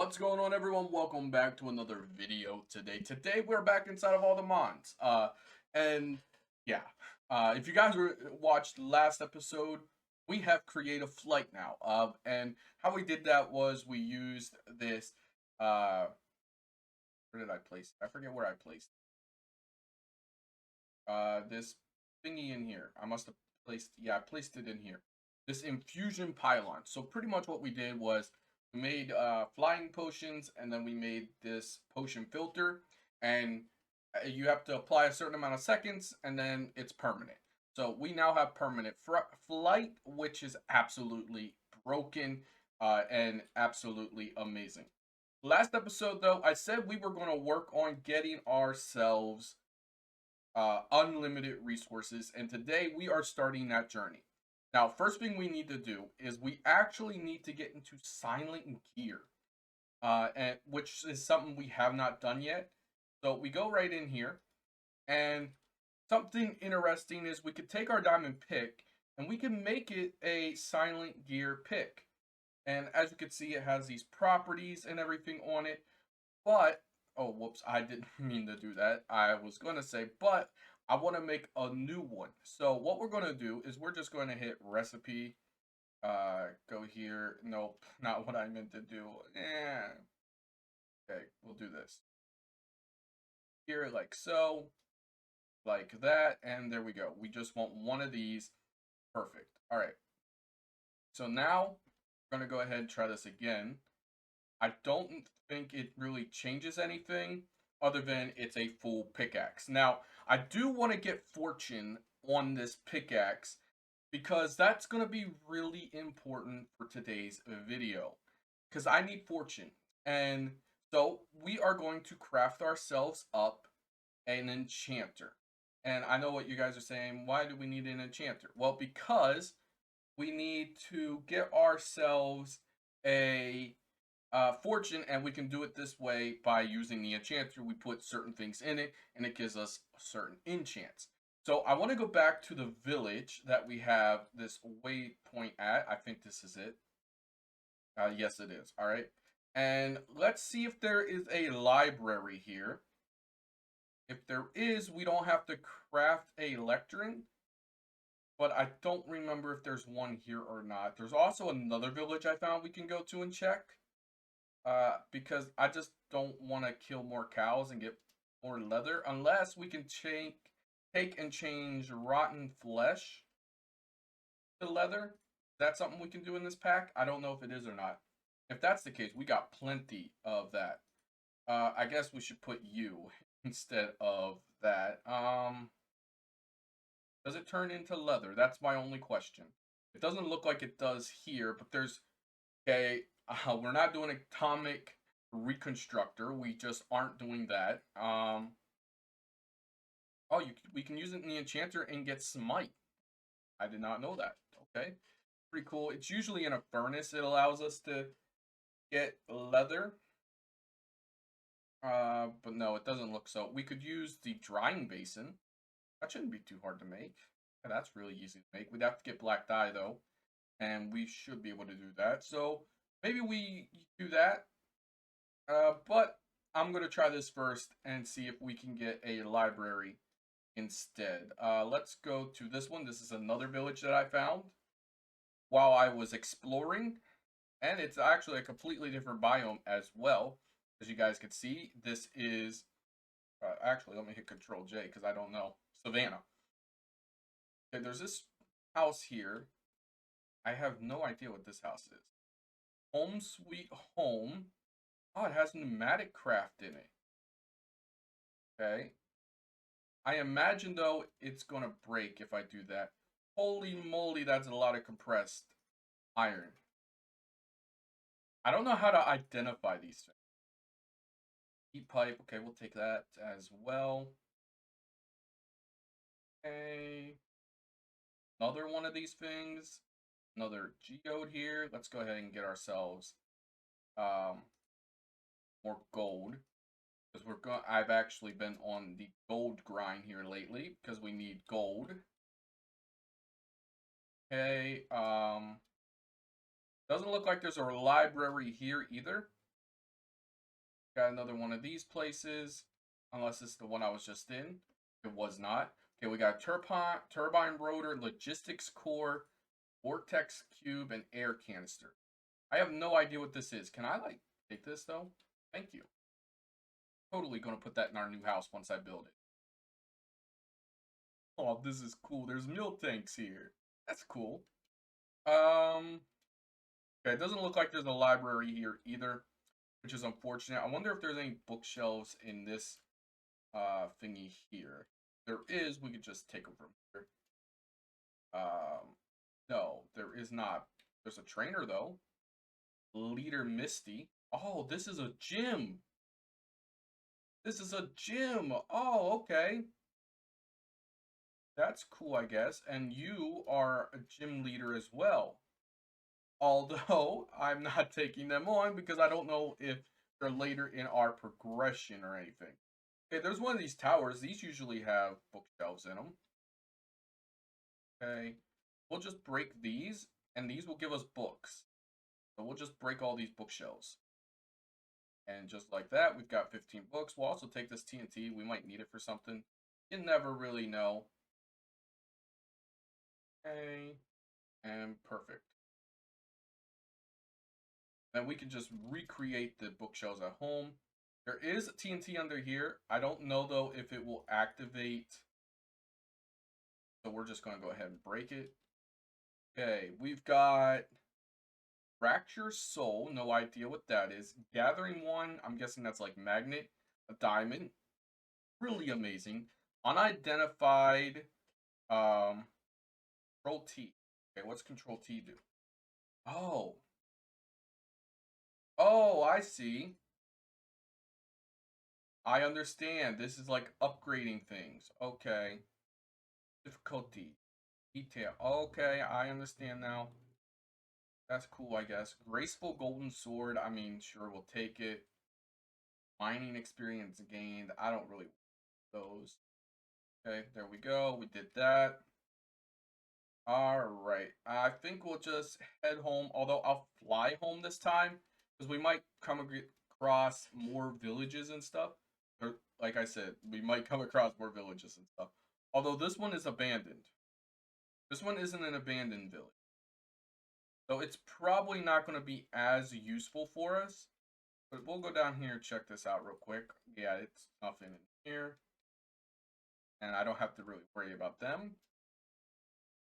What's going on, everyone? Welcome back to another video today. Today we're back inside of all the Mons. And yeah, if you guys watched last episode, we have creative flight now. And how we did that was we used this. Where did I place it? I forget where I placed it. This thingy in here. I must have placed. Yeah, I placed it in here. This infusion pylon. So pretty much what we did was we made flying potions, and then we made this potion filter, and you have to apply a certain amount of seconds, and then it's permanent. So we now have permanent flight, which is absolutely broken and absolutely amazing. Last episode, though, I said we were going to work on getting ourselves unlimited resources, and today we are starting that journey. Now, first thing we need to do is we actually need to get into silent gear, and which is something we have not done yet. So we go right in here, and something interesting is we could take our diamond pick and we can make it a silent gear pick. And as you can see, it has these properties and everything on it. But, oh, whoops, I didn't mean to do that. I was going to say, but I want to make a new one. So what we're going to do is we're just going to hit recipe, go here. Nope, not what I meant to do. Yeah. Okay, we'll do this. Here, like so, like that, and there we go. We just want one of these. Perfect. All right. So now we're going to go ahead and try this again. I don't think it really changes anything other than it's a full pickaxe. Now, I do want to get fortune on this pickaxe because that's going to be really important for today's video. Because I need fortune. And so we are going to craft ourselves up an enchanter. And I know what you guys are saying. Why do we need an enchanter? Well, because we need to get ourselves a fortune, and we can do it this way by using the enchanter. We put certain things in it, and it gives us certain enchants. So I want to go back to the village that we have this waypoint at. I think this is it. Yes, it is. All right. And let's see if there is a library here. If there is, we don't have to craft a lectern, but I don't remember if there's one here or not. There's also another village I found we can go to and check. Because I just don't want to kill more cows and get more leather unless we can take and change rotten flesh to leather. That's something we can do in this pack. I don't know if it is or not. If that's the case, we got plenty of that. I guess we should put you instead of that. Does it turn into leather? That's my only question. It doesn't look like it does here, but there's okay. We're not doing atomic reconstructor. We just aren't doing that. Oh, we can use it in the enchanter and get smite. I did not know that. Okay, pretty cool. It's usually in a furnace. It allows us to get leather. But no, it doesn't look so. We could use the drying basin. That shouldn't be too hard to make. Yeah, that's really easy to make. We'd have to get black dye though, and we should be able to do that. So maybe we do that. But I'm going to try this first and see if we can get a library instead. Let's go to this one. This is another village that I found while I was exploring. And it's actually a completely different biome as well. As you guys can see, this is... actually, let me hit Control J because I don't know. Savannah. Okay, there's this house here. I have no idea what this house is. Home Sweet Home. Oh, it has pneumatic craft in it. Okay. I imagine, though, it's going to break if I do that. Holy moly, that's a lot of compressed iron. I don't know how to identify these things. Heat pipe. Okay, we'll take that as well. Okay. Another one of these things. Another geode here. Let's go ahead and get ourselves more gold. Because I've actually been on the gold grind here lately because we need gold. Okay, doesn't look like there's a library here either. Got another one of these places. Unless it's the one I was just in. It was not. Okay, we got turbine rotor, logistics core, vortex cube, and air canister. I have no idea what this is. Can I, like, take this, though? Thank you. Totally going to put that in our new house once I build it. Oh, this is cool. There's milk tanks here. That's cool. Okay, it doesn't look like there's a library here either, which is unfortunate. I wonder if there's any bookshelves in this thingy here. If there is, we could just take them from here. No, there is not. There's a trainer though. Leader Misty. Oh, this is a gym. This is a gym. Oh, okay. That's cool, I guess. And you are a gym leader as well. Although I'm not taking them on because I don't know if they're later in our progression or anything. Okay, there's one of these towers. These usually have bookshelves in them. Okay, we'll just break these, and these will give us books. So we'll just break all these bookshelves. And just like that, we've got 15 books. We'll also take this TNT. We might need it for something. You never really know. Okay, and perfect. Then we can just recreate the bookshelves at home. There is TNT under here. I don't know, though, if it will activate. So we're just going to go ahead and break it. Okay, we've got Fracture Soul. No idea what that is. Gathering One. I'm guessing that's like magnet. A diamond. Really amazing. Unidentified. Control T. Okay, what's Control T do? Oh. Oh, I see. I understand. This is like upgrading things. Okay. Difficulty. Detail. Okay, I understand now. That's cool, I guess. Graceful Golden Sword. I mean, sure, we'll take it. Mining experience gained. I don't really want those. Okay, there we go. We did that. Alright. I think we'll just head home. Although I'll fly home this time. Because we might come across more villages and stuff. Or, like I said, we might come across more villages and stuff. Although this one is abandoned. This one isn't an abandoned village. So it's probably not going to be as useful for us. But we'll go down here and check this out real quick. Yeah, it's nothing in here. And I don't have to really worry about them.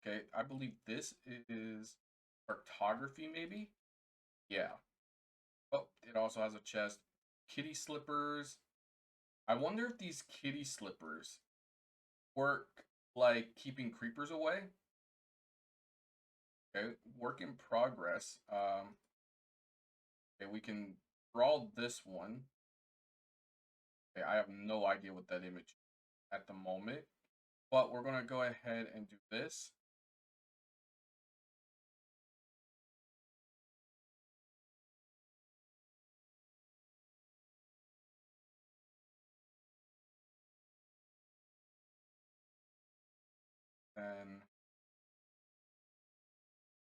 Okay, I believe this is cartography, maybe? Yeah. Oh, it also has a chest. Kitty slippers. I wonder if these kitty slippers work like keeping creepers away. Okay, work in progress. Okay, we can draw this one. Okay, I have no idea what that image is at the moment. But we're going to go ahead and do this. And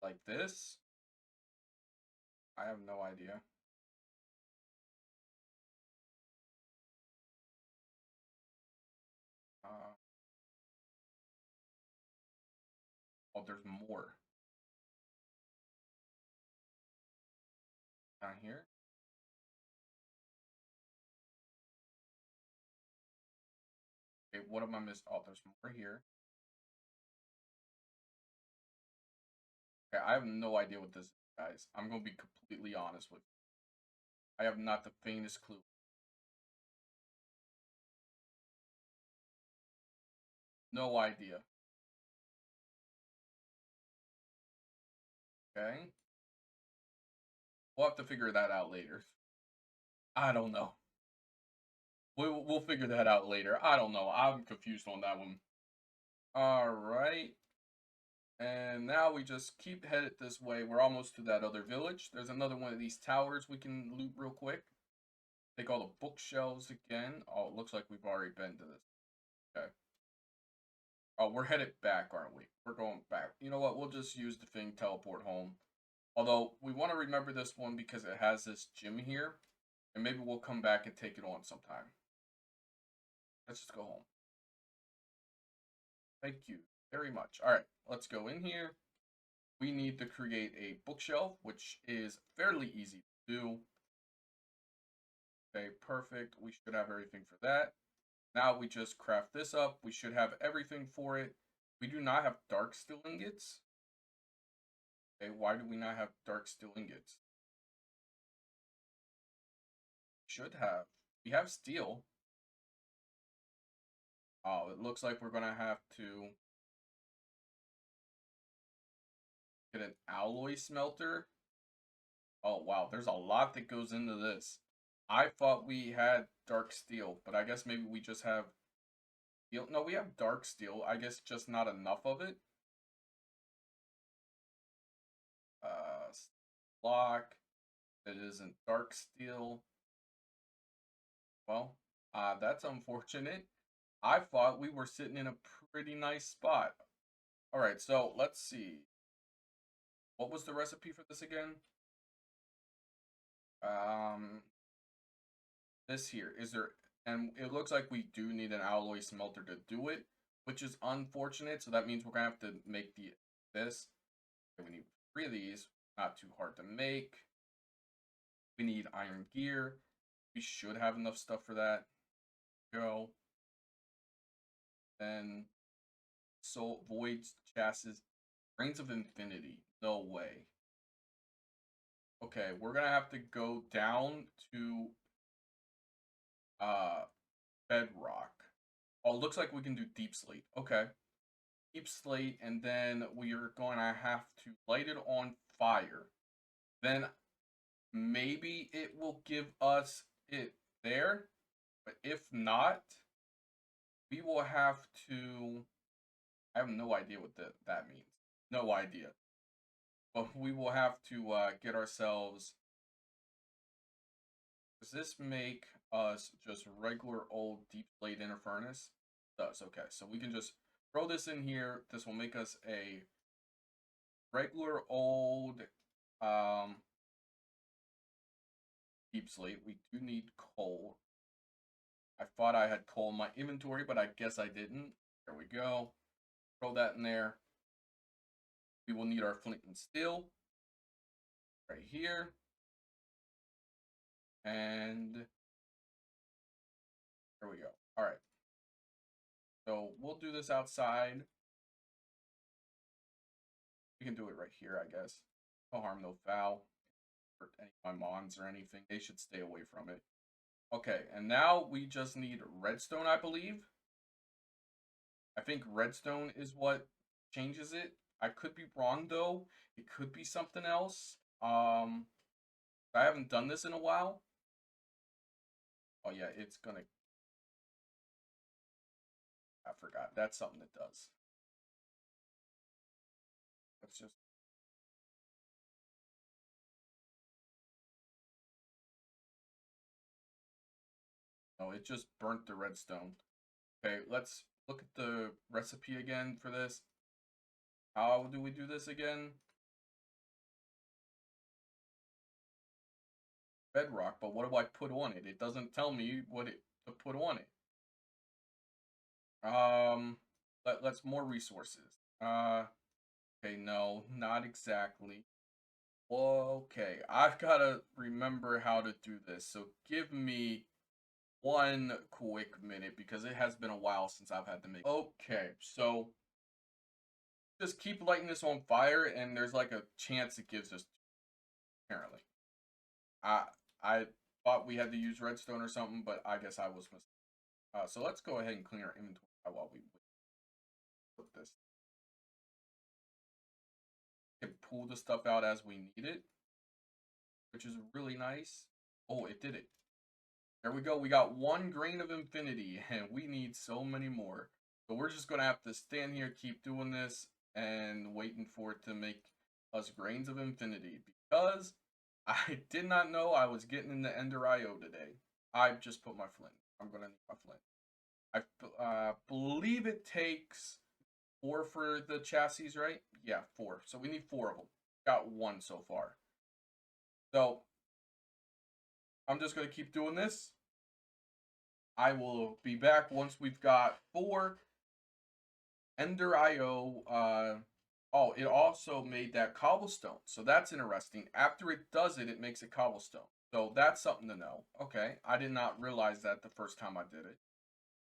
like this. I have no idea. Uh, oh, there's more down here. Okay, what am I missing? Oh, there's more here. Okay, I have no idea what this is, guys. I'm going to be completely honest with you. I have not the faintest clue. No idea. Okay. We'll have to figure that out later. I don't know. We'll figure that out later. I don't know. I'm confused on that one. All right. And now we just keep headed this way. We're almost to that other village. There's another one of these towers we can loot real quick. Take all the bookshelves again. Oh, it looks like we've already been to this. Okay. Oh, we're headed back, aren't we? We're going back. You know what? We'll just use the thing, teleport home. Although, we want to remember this one because it has this gym here. And maybe we'll come back and take it on sometime. Let's just go home. Thank you very much. All right, let's go in here. We need to create a bookshelf, which is fairly easy to do. Okay, perfect. We should have everything for that. Now we just craft this up. We should have everything for it. We do not have dark steel ingots. Okay, why do we not have dark steel ingots? Should have. We have steel. Oh, it looks like we're gonna have to get an alloy smelter. Oh wow, there's a lot that goes into this. I thought we had dark steel, but I guess maybe we just have steel. No, we have dark steel. I guess just not enough of it. Block. It isn't dark steel. Well, that's unfortunate. I thought we were sitting in a pretty nice spot. All right, so let's see. What was the recipe for this again? This here is there, and it looks like we do need an alloy smelter to do it, which is unfortunate. So that means we're gonna have to make this. Okay, we need 3 of these. Not too hard to make. We need iron gear. We should have enough stuff for that. Go. Then soul voids chassis. Brains of infinity. No way. Okay, we're gonna have to go down to bedrock. Oh, it looks like we can do deep slate. Okay. Deep slate, and then we are going to have to light it on fire. Then maybe it will give us it there. But if not, we will have to. I have no idea what that means. No idea. But we will have to get ourselves. Does this make us just regular old deep slate inner furnace? It does. Okay, so we can just throw this in here. This will make us a regular old deep slate. We do need coal. I thought I had coal in my inventory, but I guess I didn't. There we go. Throw that in there. We will need our flint and steel right here. And there we go. All right. So we'll do this outside. We can do it right here, I guess. No harm, no foul. For any of my Mons or anything, they should stay away from it. Okay, and now we just need redstone, I believe. I think redstone is what changes it. I could be wrong though. It could be something else. I haven't done this in a while. Oh yeah, it's gonna. I forgot. That's something it does. Let's just. No, it just burnt the redstone. Okay, let's look at the recipe again for this. How do we do this again? Bedrock, but what do I put on it? It doesn't tell me what to put on it. Let's more resources. Okay, no, not exactly. Okay, I've gotta remember how to do this. So give me one quick minute because it has been a while since I've had to make. Okay, so just keep lighting this on fire, and there's like a chance it gives us. Apparently, I thought we had to use redstone or something, but I guess I was mistaken. So let's go ahead and clean our inventory while we put this. We can pull the stuff out as we need it, which is really nice. Oh, it did it. There we go. We got 1 grain of infinity, and we need so many more. So we're just going to have to stand here, keep doing this, and waiting for it to make us grains of infinity. Because I did not know I was getting into Ender IO today. I just put my flint. I'm going to need my flint. I believe it takes 4 for the chassis, right? Yeah, 4. So we need 4 of them. Got 1 so far. So I'm just going to keep doing this. I will be back once we've got 4 Ender IO. Oh, it also made that cobblestone. So that's interesting. After it does it, it makes a cobblestone. So that's something to know. Okay, I did not realize that the first time I did it.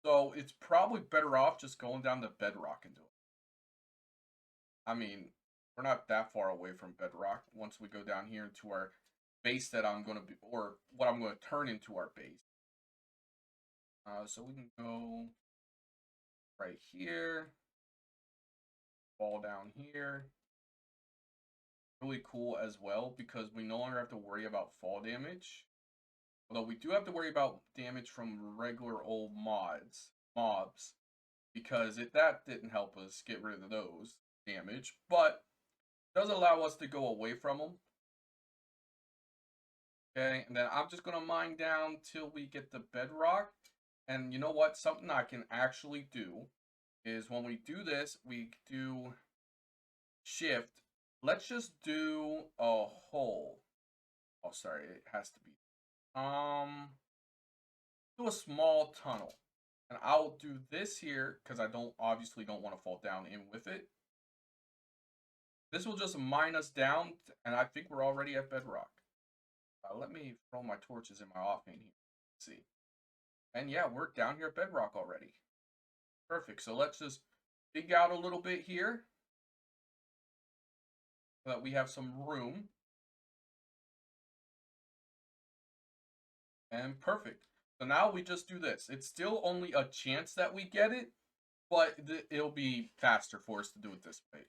So it's probably better off just going down to bedrock and doing it. I mean, we're not that far away from bedrock once we go down here into our base that I'm going to be, or what I'm going to turn into our base. So we can go right here, fall down here. Really cool as well because we no longer have to worry about fall damage. Although we do have to worry about damage from regular old mobs, because if that didn't help us get rid of those damage, but it does allow us to go away from them. Okay, and then I'm just gonna mine down till we get the bedrock. And you know what? Something I can actually do is when we do this, we do shift. Let's just do a hole. Oh, sorry, it has to be. Do a small tunnel. And I'll do this here because I obviously don't want to fall down in with it. This will just mine us down, and I think we're already at bedrock. Let me throw my torches in my offhand here. Let's see. And yeah, we're down here at bedrock already. Perfect. So let's just dig out a little bit here so that we have some room. And perfect. So now we just do this. It's still only a chance that we get it, but it'll be faster for us to do it this way.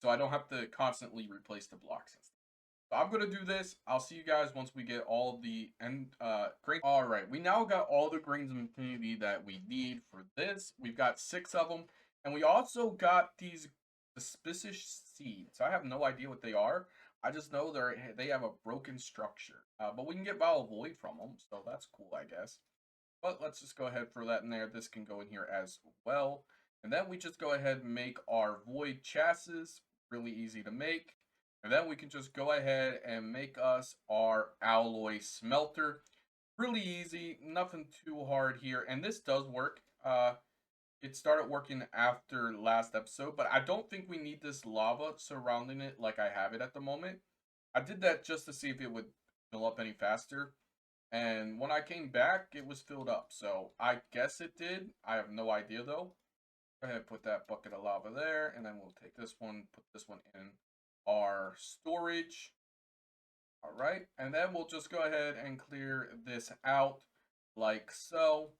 So I don't have to constantly replace the blocks and stuff. So I'm going to do this. I'll see you guys once we get all the grains. All right, we now got all the grains of infinity that we need for this. We've got 6 of them. And we also got these suspicious seeds. I have no idea what they are. I just know they have a broken structure. But we can get Vial Void from them, so that's cool, I guess. But let's just go ahead and throw that in there. This can go in here as well. And then we just go ahead and make our void chassis. Really easy to make. And then we can just go ahead and make us our alloy smelter. Really easy, nothing too hard here. And this does work. It started working after last episode, but I don't think we need this lava surrounding it like I have it at the moment. I did that just to see if it would fill up any faster. And when I came back, it was filled up. So I guess it did. I have no idea though. Go ahead and put that bucket of lava there. And then we'll take this one, put this one in our storage. All right. And then we'll just go ahead and clear this out like so.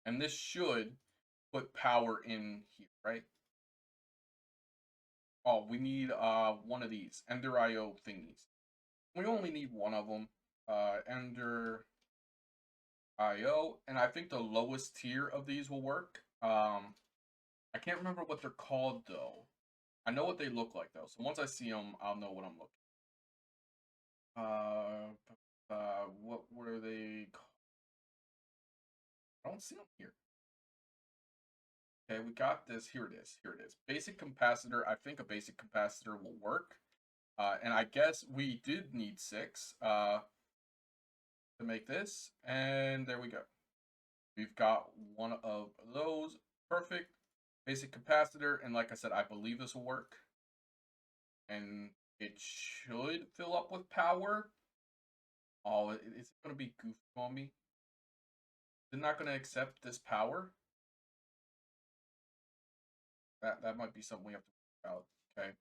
And this should put power in here, right? Oh, we need one of these Ender IO thingies. We only need one of them. Ender IO, and I think the lowest tier of these will work. I can't remember what they're called though. I know what they look like though, so once I see them, I'll know what I'm looking. What were they called? I don't see them here. Okay, we got this. Here it is. Here it is. Basic capacitor. I think a basic capacitor will work. And I guess we did need 6 to make this, and there we go. We've got one of those. Perfect. Basic capacitor, and like I said, I believe this will work. And it should fill up with power. Oh, it's going to be goofy on me. They're not going to accept this power. That might be something we have to work out. Okay.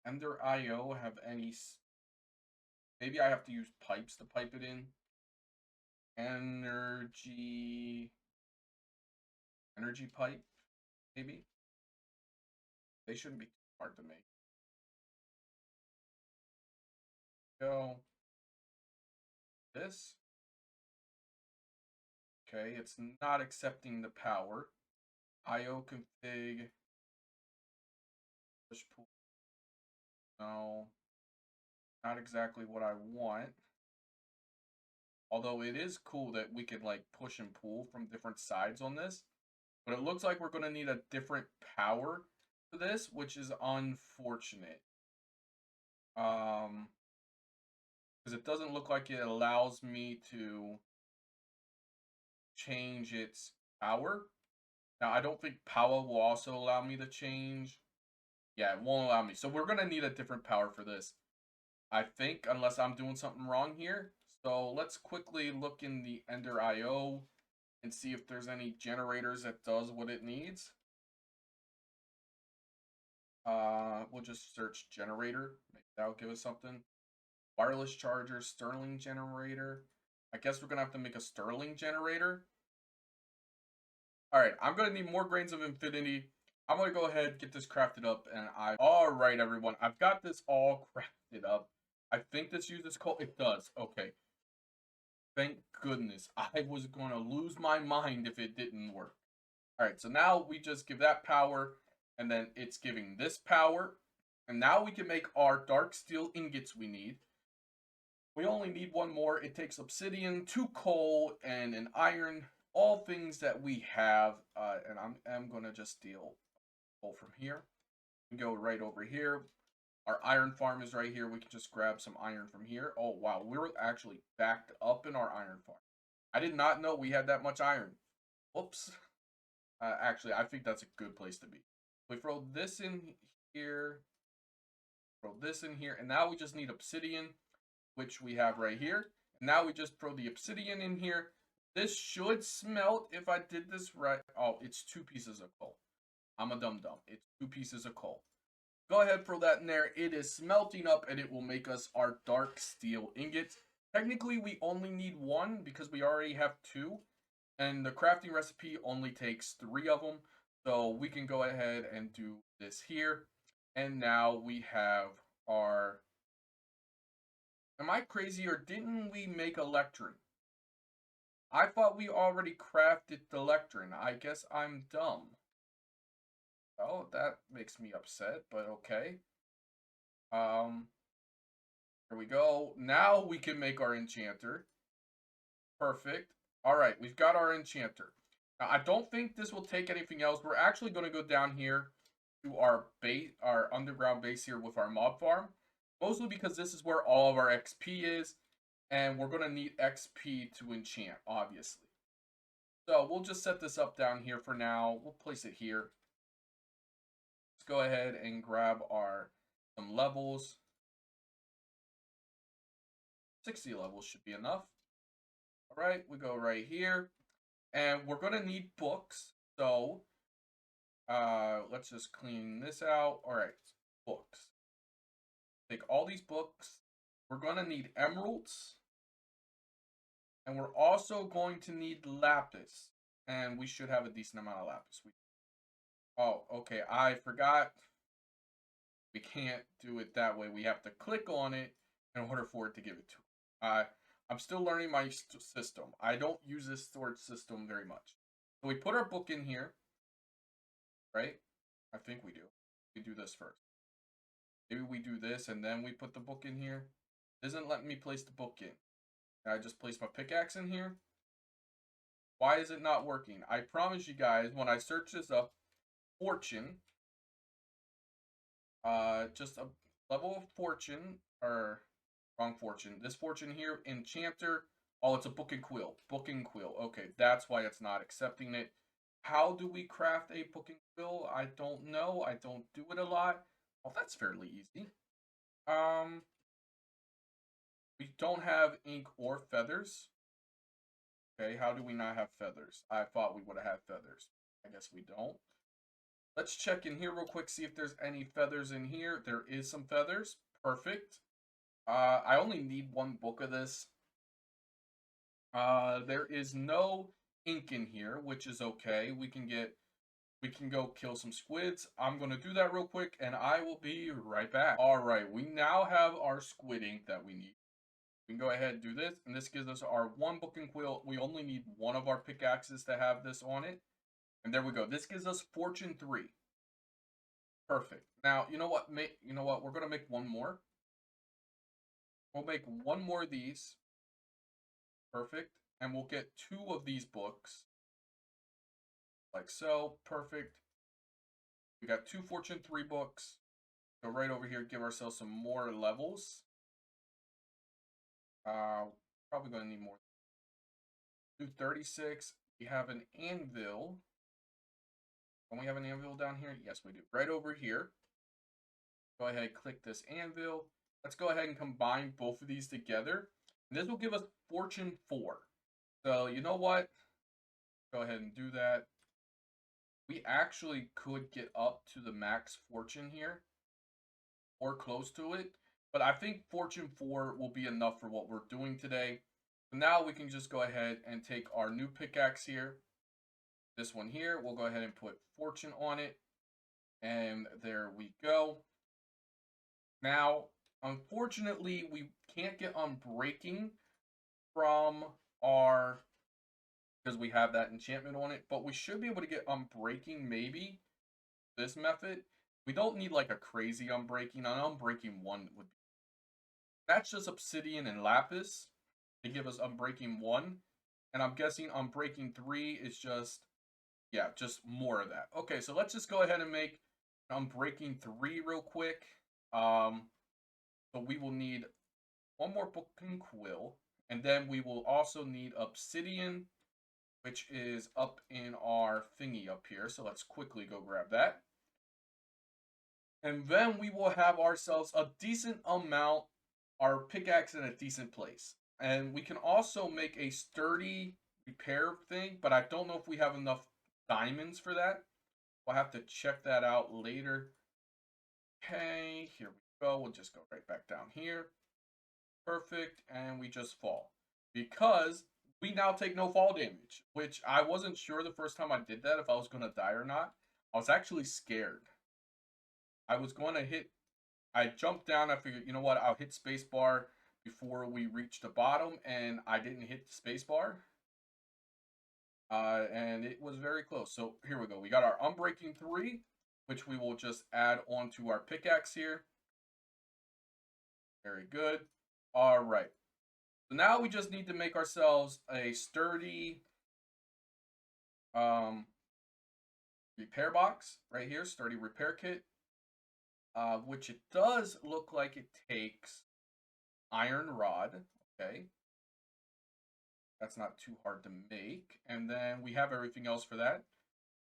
Ender IO have any... Maybe I have to use pipes to pipe it in. Energy pipe, maybe? They shouldn't be too hard to make. Go. This. Okay, it's not accepting the power. IO config. Push pull. No. Not exactly what I want. Although it is cool that we can like push and pull from different sides on this. But it looks like we're going to need a different power for this, which is unfortunate. it doesn't look like it allows me to change its power. Now, I don't think power will also allow me to change. Yeah, it won't allow me. So we're going to need a different power for this, I think, unless I'm doing something wrong here. So let's quickly look in the Ender IO and see if there's any generators that does what it needs. We'll just search generator. Maybe that'll give us something. Wireless charger, Stirling generator. I guess we're going to have to make a Stirling generator. All right, I'm going to need more grains of infinity. I'm going to go ahead, get this crafted up, and all right, everyone. I've got this all crafted up. I think this uses coal. It does. Okay. Thank goodness. I was going to lose my mind if it didn't work. All right, so now we just give that power, and then it's giving this power. And now we can make our dark steel ingots we need. We only need one more. It takes obsidian, 2 coal, and an iron. All things that we have. And I'm going to just steal coal from here. We go right over here. Our iron farm is right here. We can just grab some iron from here. Oh, wow. We're actually backed up in our iron farm. I did not know we had that much iron. Whoops. Actually, I think that's a good place to be. We throw this in here. Throw this in here. And now we just need obsidian, which we have right here. Now we just throw the obsidian in here. This should smelt if I did this right. Oh, it's 2 pieces of coal. I'm a dum-dum. It's 2 pieces of coal. Go ahead, throw that in there. It is smelting up, and it will make us our dark steel ingots. Technically, we only need 1 because we already have 2. And the crafting recipe only takes 3 of them. So we can go ahead and do this here. And now we have our... Am I crazy, or didn't we make a lectern? I thought we already crafted the lectern. I guess I'm dumb. Oh, that makes me upset, but okay. Here we go. Now we can make our enchanter. Perfect. All right, we've got our enchanter. Now, I don't think this will take anything else. We're actually going to go down here to our base, our underground base here with our mob farm. Mostly because this is where all of our XP is. And we're going to need XP to enchant, obviously. So we'll just set this up down here for now. We'll place it here. Let's go ahead and grab our some levels. 60 levels should be enough. All right, we go right here. And we're going to need books. So let's just clean this out. All right, books. Take all these books. We're going to need emeralds. And we're also going to need lapis. And we should have a decent amount of lapis. Oh, okay. I forgot. We can't do it that way. We have to click on it in order for it to give it to us. I'm still learning my system. I don't use this storage system very much. So we put our book in here. Right? I think we do. We do this first. Maybe we do this and then we put the book in here. It doesn't let me place the book in. Can I just place my pickaxe in here? Why is it not working? I promise you guys, when I search this up, fortune, just a level of fortune, or wrong fortune. This fortune here, enchanter. Oh, it's a book and quill. Book and quill. Okay, that's why it's not accepting it. How do we craft a book and quill? I don't know. I don't do it a lot. Oh, that's fairly easy. We don't have ink or feathers. Okay, how do we not have feathers? I thought we would have had feathers. I guess we don't. Let's check in here real quick, see if there's any feathers in here. There is some feathers. Perfect. I only need 1 book of this. There is no ink in here, which is okay. We can go kill some squids. I'm going to do that real quick, and I will be right back. All right, we now have our squid ink that we need. We can go ahead and do this, and this gives us our 1 book and quill. We only need 1 of our pickaxes to have this on it. And there we go. This gives us fortune 3. Perfect. Now, you know what? We're going to make 1 more. We'll make 1 more of these. Perfect. And we'll get 2 of these books. Like so. Perfect. We got 2 fortune 3 books. Go right over here, give ourselves some more levels. Probably going to need more. Do 36. We have an anvil. Don't we have an anvil down here? Yes, we do. Right over here. Go ahead and click this anvil. Let's go ahead and combine both of these together. And this will give us Fortune 4. So, you know what? Go ahead and do that. We actually could get up to the max fortune here, or close to it. But I think Fortune 4 will be enough for what we're doing today. So now we can just go ahead and take our new pickaxe here. This one here, we'll go ahead and put Fortune on it. And there we go. Now, unfortunately, we can't get Unbreaking from our, because we have that enchantment on it. But we should be able to get Unbreaking maybe this method. We don't need like a crazy Unbreaking. An Unbreaking 1 would be. That's just Obsidian and Lapis to give us Unbreaking 1. And I'm guessing Unbreaking 3 is just, yeah, just more of that. Okay, so let's just go ahead and make Unbreaking 3 real quick. So we will need one more Broken Quill. And then we will also need Obsidian, which is up in our thingy up here. So let's quickly go grab that. And then we will have ourselves a decent amount, our pickaxe in a decent place. And we can also make a sturdy repair thing, but I don't know if we have enough diamonds for that. We'll have to check that out later. Okay, here we go. We'll just go right back down here. Perfect, and we just fall. Because we now take no fall damage, which I wasn't sure the first time I did that if I was going to die or not. I was actually scared. I was going to hit, I jumped down, I figured, you know what, I'll hit spacebar before we reach the bottom, and I didn't hit the spacebar. And it was very close. So here we go. We got our Unbreaking 3, which we will just add onto our pickaxe here. Very good. All right. So now we just need to make ourselves a sturdy repair box right here, sturdy repair kit. Which it does look like it takes iron rod. Okay. That's not too hard to make. And then we have everything else for that.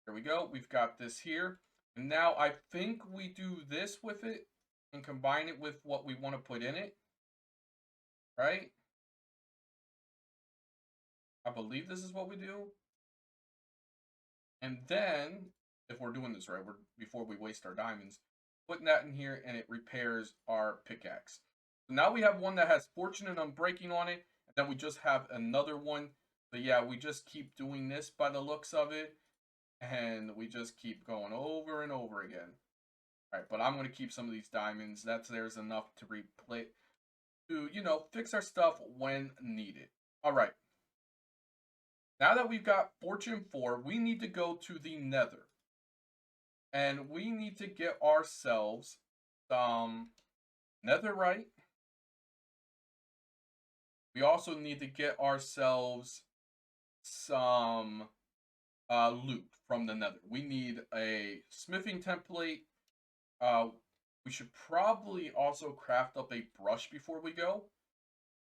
There we go. We've got this here. And now I think we do this with it and combine it with what we want to put in it. Right? I believe this is what we do. And then, if we're doing this right, before we waste our diamonds, putting that in here and it repairs our pickaxe. So now we have one that has Fortune and Unbreaking on it. And then we just have another one. So yeah, we just keep doing this by the looks of it. And we just keep going over and over again. All right, but I'm going to keep some of these diamonds. There's enough to replay, to, you know, fix our stuff when needed. All right. Now that we've got Fortune 4, we need to go to the Nether. And we need to get ourselves some netherite. We also need to get ourselves some loot from the Nether. We need a smithing template. We should probably also craft up a brush before we go.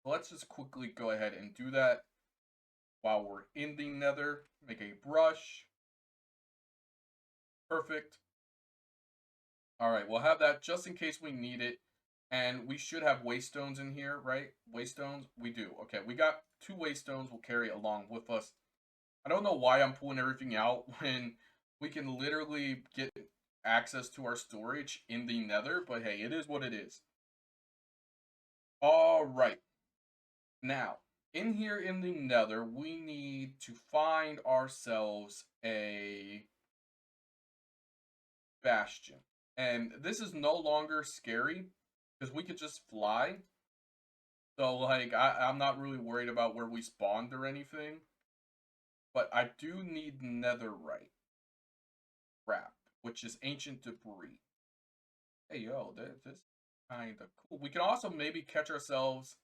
So let's just quickly go ahead and do that while we're in the Nether. Make a brush. Perfect. All right, we'll have that just in case we need it. And we should have waystones in here, right? Waystones? We do. Okay, we got 2 waystones we'll carry along with us. I don't know why I'm pulling everything out when we can literally get access to our storage in the Nether, but hey, it is what it is. All right. Now, in here in the Nether, we need to find ourselves a bastion. And this is no longer scary because we could just fly. So, like, I'm not really worried about where we spawned or anything. But I do need netherite wrap, which is ancient debris. Hey, yo, this is kind of cool. We can also maybe catch ourselves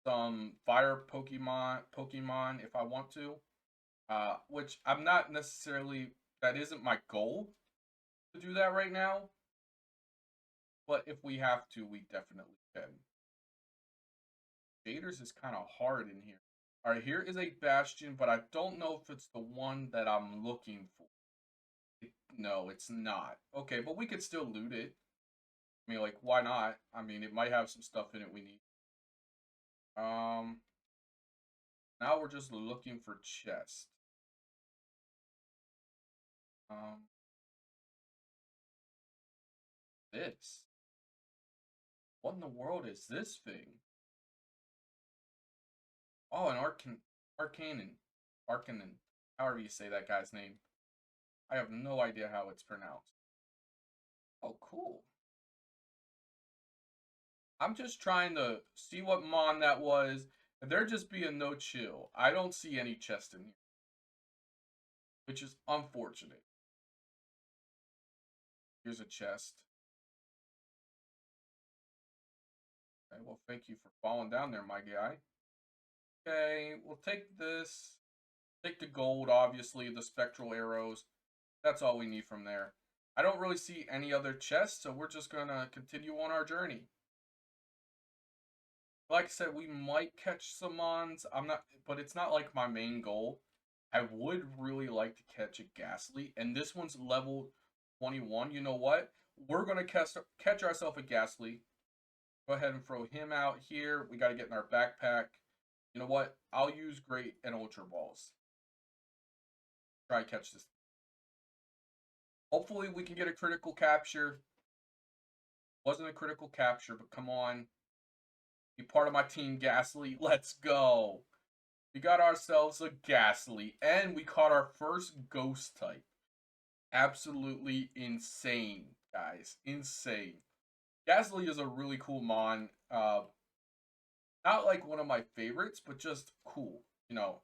some fire Pokemon if I want to. Which I'm not necessarily, that isn't my goal to do that right now. But if we have to, we definitely can. shaders is kind of hard in here. All right, here is a bastion, but I don't know if it's the one that I'm looking for. No, it's not. Okay, but we could still loot it. I mean, like, why not? I mean, it might have some stuff in it we need. Now we're just looking for chest. This. What in the world is this thing? Oh, an Arcanin. Arcanin. However you say that guy's name. I have no idea how it's pronounced. Oh, cool. I'm just trying to see what mon that was. There just being no chill. I don't see any chest in here, which is unfortunate. Here's a chest. Okay, well, thank you for falling down there, my guy. Okay, we'll take this. Take the gold, obviously, the spectral arrows. That's all we need from there. I don't really see any other chests, so we're just gonna continue on our journey. Like I said, we might catch some mons. I'm not, but it's not like my main goal. I would really like to catch a ghastly, and this one's level 21. You know what? We're gonna catch ourselves a ghastly. Go ahead and throw him out here. We got to get in our backpack. You know what? I'll use great and ultra balls. Try to catch this. Hopefully we can get a critical capture. Wasn't a critical capture, but come on. Be part of my team, Ghastly. Let's go. We got ourselves a Ghastly, and we caught our first ghost type. Absolutely insane, guys. Insane. Ghastly is a really cool mon. Not like one of my favorites, but just cool. You know,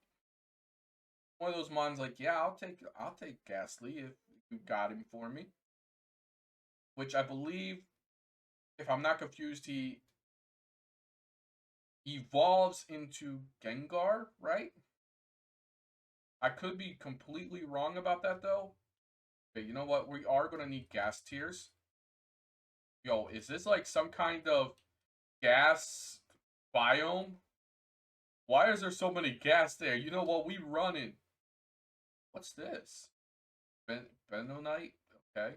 one of those mons like, yeah, I'll take Ghastly if you got him for me. Which I believe, if I'm not confused, he evolves into Gengar, right? I could be completely wrong about that though. Okay, you know what? We are gonna need gas tiers. Yo, is this like some kind of gas biome? Why is there so many gas there? You know what? We running. What's this? Benonite? Okay.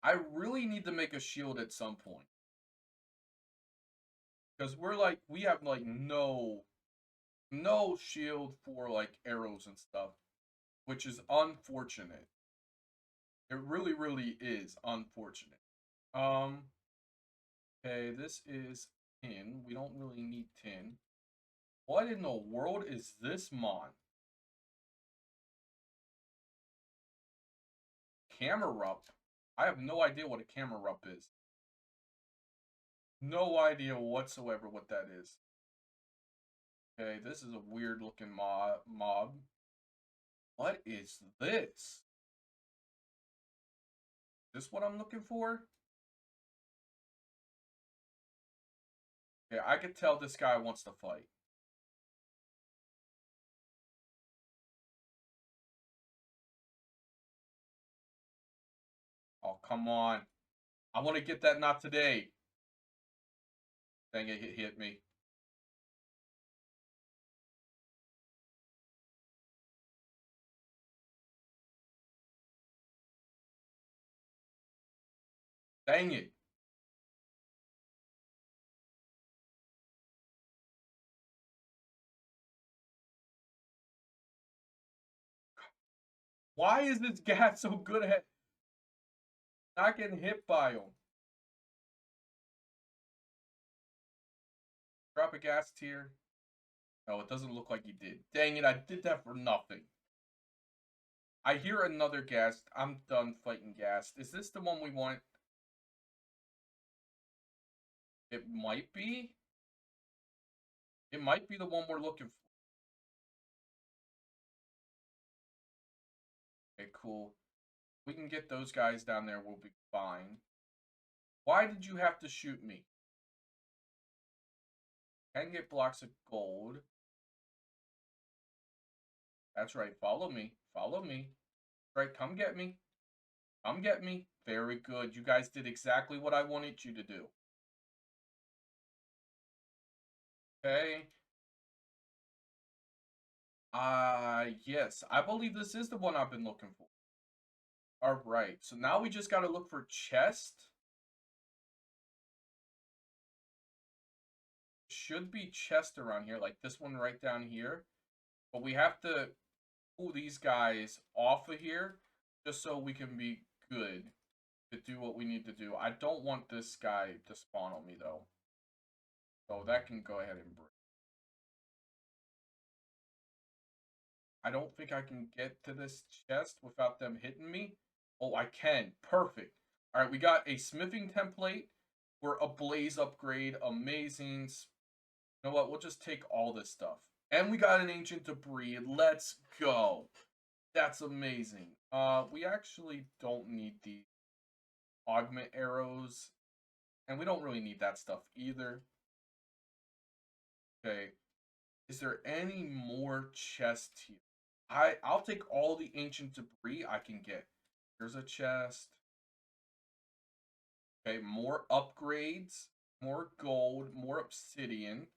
I really need to make a shield at some point. Because we're like, we have like no shield for like arrows and stuff. Which is unfortunate. It really, really is unfortunate. Okay, this is tin. We don't really need tin. What in the world is this mon? Camerup? I have no idea what a Camerup is. No idea whatsoever what that is. Okay, this is a weird looking mob. What is this? Is this what I'm looking for? Okay, I could tell this guy wants to fight. Oh, come on. I want to get that not today. Dang it, hit me. Dang it. Why is this guy so good at not getting hit by him? Drop a gas tier. No, it doesn't look like he did. Dang it, I did that for nothing. I hear another ghast. I'm done fighting ghast. Is this the one we want? It might be. It might be the one we're looking for. Okay, cool. We can get those guys down there. We'll be fine. Why did you have to shoot me? Can get blocks of gold. That's right. Follow me. Follow me. Right, come get me. Come get me. Very good. You guys did exactly what I wanted you to do. Okay. Yes, I believe this is the one I've been looking for. All right, so now we just got to look for chest. Should be chest around here, like this one right down here. But we have to pull these guys off of here just so we can be good to do what we need to do. I don't want this guy to spawn on me, though. So that can go ahead and break. I don't think I can get to this chest without them hitting me. Oh, I can. Perfect. All right, we got a smithing template. We're a blaze upgrade. Amazing. You know what? We'll just take all this stuff. And we got an ancient debris. Let's go. That's amazing. We actually don't need the augment arrows. And we don't really need that stuff either. Okay. Is there any more chests here? I'll take all the ancient debris I can get. Here's a chest. Okay, more upgrades, more gold, more obsidian.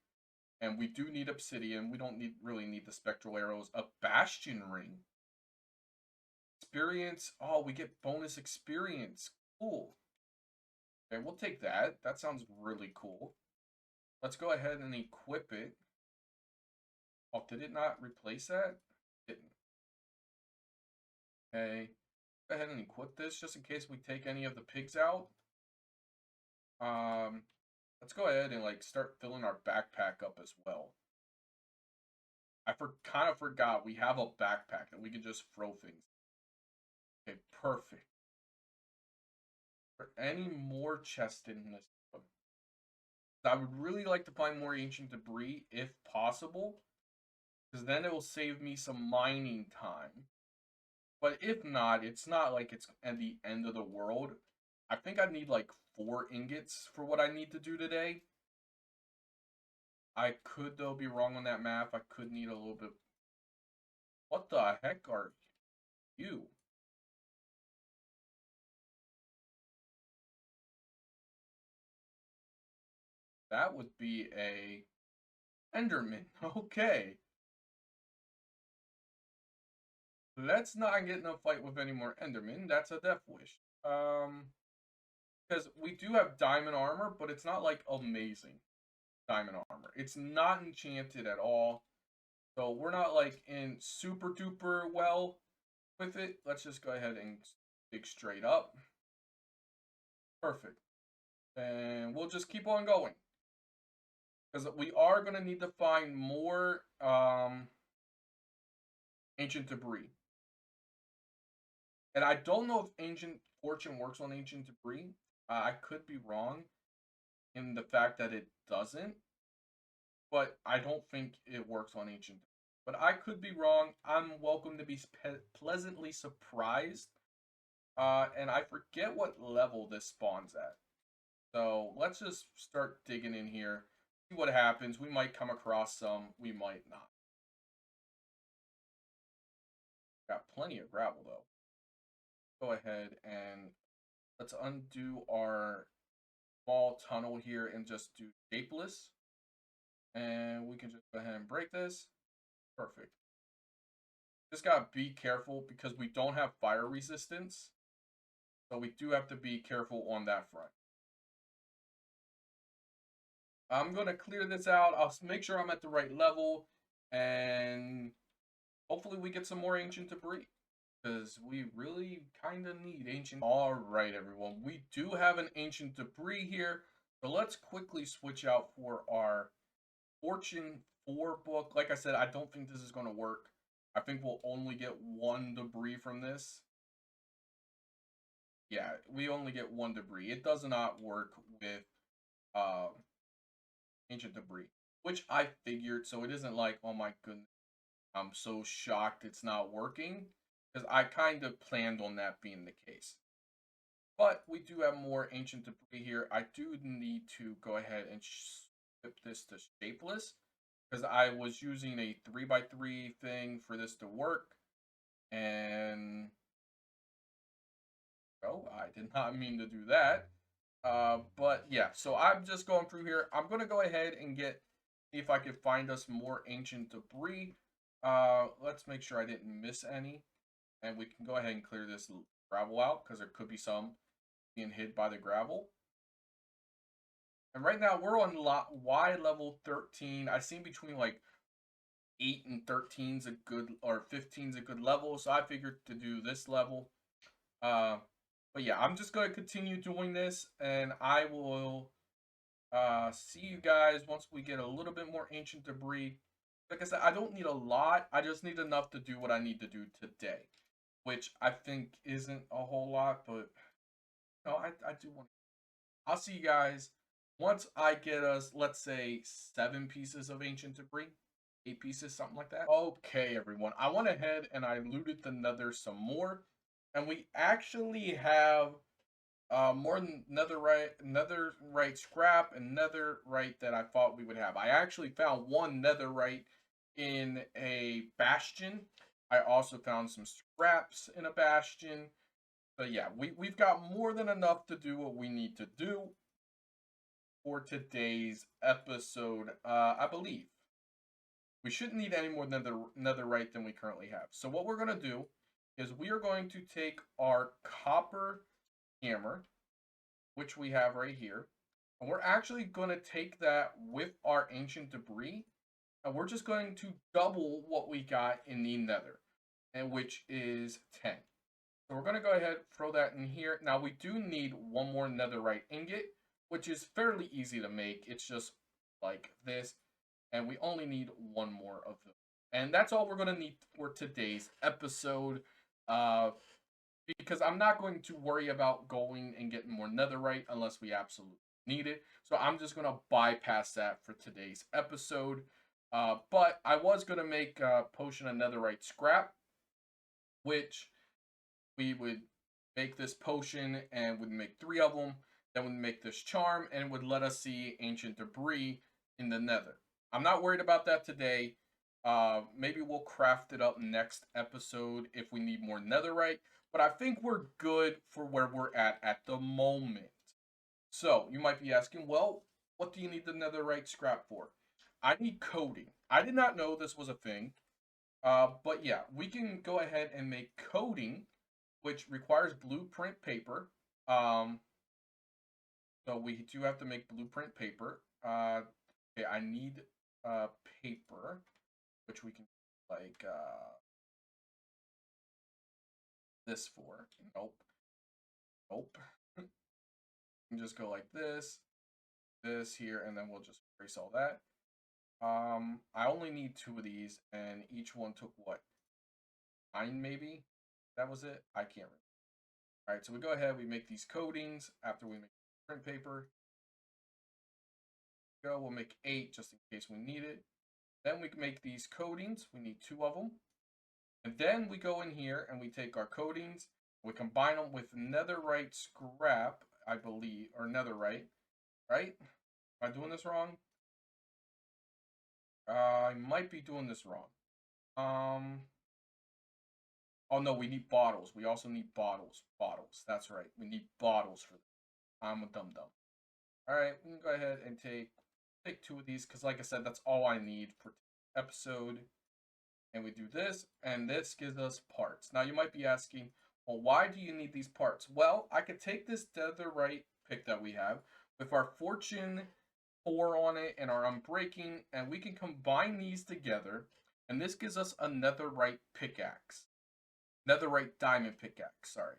And we do need obsidian. We don't really need the spectral arrows. A bastion ring. Experience. Oh, we get bonus experience. Cool. Okay, we'll take that. That sounds really cool. Let's go ahead and equip it. Oh, did it not replace that? It didn't. Okay. Go ahead and equip this just in case we take any of the pigs out. Let's go ahead and like start filling our backpack up as well. I kind of forgot we have a backpack that we can just throw things. Okay, perfect. For any more chests in this one? I would really like to find more ancient debris if possible, because then it will save me some mining time. But if not, it's not like it's at the end of the world. I think I need like 4 ingots for what I need to do today. I could, though, be wrong on that math. I could need a little bit. What the heck are you? That would be a Enderman. Okay. Let's not get in a fight with any more Endermen. That's a death wish. Because we do have diamond armor, but it's not like amazing diamond armor. It's not enchanted at all. So we're not like in super duper well with it. Let's just go ahead and dig straight up. Perfect. And we'll just keep on going. Because we are going to need to find more ancient debris. And I don't know if ancient fortune works on ancient debris. I could be wrong in the fact that it doesn't. But I don't think it works on ancient. But I could be wrong. I'm welcome to be pleasantly surprised. And I forget what level this spawns at. So let's just start digging in here. See what happens. We might come across some. We might not. Got plenty of gravel though. Go ahead and let's undo our small tunnel here and just do shapeless. And we can just go ahead and break this. Perfect. Just gotta be careful because we don't have fire resistance. So we do have to be careful on that front. I'm gonna clear this out. I'll make sure I'm at the right level. And hopefully we get some more ancient debris. Because we really kind of need ancient. Alright, everyone. We do have an ancient debris here. So let's quickly switch out for our Fortune 4 book. Like I said, I don't think this is going to work. I think we'll only get 1 debris from this. Yeah, we only get 1 debris. It does not work with ancient debris, which I figured. So it isn't like, oh my goodness, I'm so shocked it's not working. Because I kind of planned on that being the case. But we do have more ancient debris here. I do need to go ahead and flip this to shapeless. Because I was using a 3x3 thing for this to work. And oh, I did not mean to do that. But yeah, so I'm just going through here. I'm going to go ahead and get See if I could find us more ancient debris. Let's make sure I didn't miss any. And we can go ahead and clear this gravel out because there could be some being hid by the gravel. And right now we're on lot Y level 13. I see between like 8 and 13 is a good, or 15 is a good level. So I figured to do this level. But yeah, I'm just going to continue doing this, and I will see you guys once we get a little bit more ancient debris. Like I said, I don't need a lot. I just need enough to do what I need to do today, which I think isn't a whole lot, but no, I do want. I'll see you guys once I get us, let's say, 7 pieces of ancient debris, 8 pieces, something like that. Okay, everyone, I went ahead and I looted the Nether some more, and we actually have more netherite scrap and netherite that I thought we would have. I actually found one netherite in a bastion. I also found some scraps in a bastion. But yeah, we've got more than enough to do what we need to do for today's episode. I believe we shouldn't need any more netherite than we currently have. So what we're gonna do is we are going to take our copper hammer, which we have right here. And we're actually going to take that with our ancient debris, and we're just going to double what we got in the nether, and which is 10. So we're going to go ahead, throw that in here. Now we do need one more netherite ingot, which is fairly easy to make. It's just like this, and we only need one more of them. And that's all we're going to need for today's episode. Because I'm not going to worry about going and getting more netherite unless we absolutely need it. So I'm just going to bypass that for today's episode. But I was going to make a potion of netherite scrap, which we would make this potion and would make 3 of them. Then we'd make this charm and it would let us see ancient debris in the nether. I'm not worried about that today. Maybe we'll craft it up next episode if we need more netherite. But I think we're good for where we're at the moment. So you might be asking, well, what do you need the netherite scrap for? I need coating. I did not know this was a thing. But yeah, we can go ahead and make coating, which requires blueprint paper. So we do have to make blueprint paper. Okay, I need paper, which we can like this for. Nope. Nope. And just go like this here, and then we'll just erase all that. I only need 2 of these, and each one took what? 9 maybe? That was it? I can't remember. Alright, so we go ahead, we make these coatings after we make print paper. Go, we'll make 8 just in case we need it. Then we can make these coatings. We need 2 of them. And then we go in here and we take our coatings, we combine them with netherite scrap, I believe, or netherite, right? Am I doing this wrong? I might be doing this wrong. Oh no, we need bottles. We also need bottles. Bottles. That's right. We need bottles for this. I'm a dum dum. All right, we can go ahead and take 2 of these because, like I said, that's all I need for episode. And we do this, and this gives us parts. Now you might be asking, well, why do you need these parts? Well, I could take this netherite pick that we have with our fortune 4 on it and our unbreaking, and we can combine these together, and this gives us a netherite pickaxe. Netherite diamond pickaxe, sorry.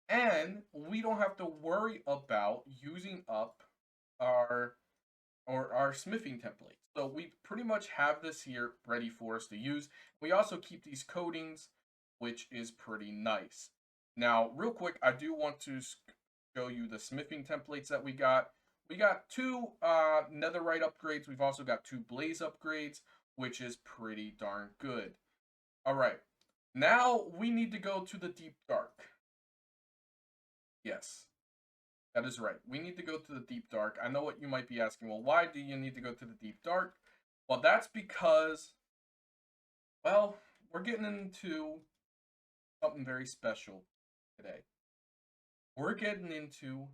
And we don't have to worry about using up our smithing template. So we pretty much have this here ready for us to use. We also keep these coatings, which is pretty nice. Now, real quick, I do want to show you the smithing templates that we got. We got 2 netherite upgrades. We've also got 2 blaze upgrades, which is pretty darn good. All right. Now we need to go to the deep dark. Yes, that is right. We need to go to the deep dark. I know what you might be asking. Well, why do you need to go to the deep dark? Well, that's because, well, we're getting into something very special today. We're getting into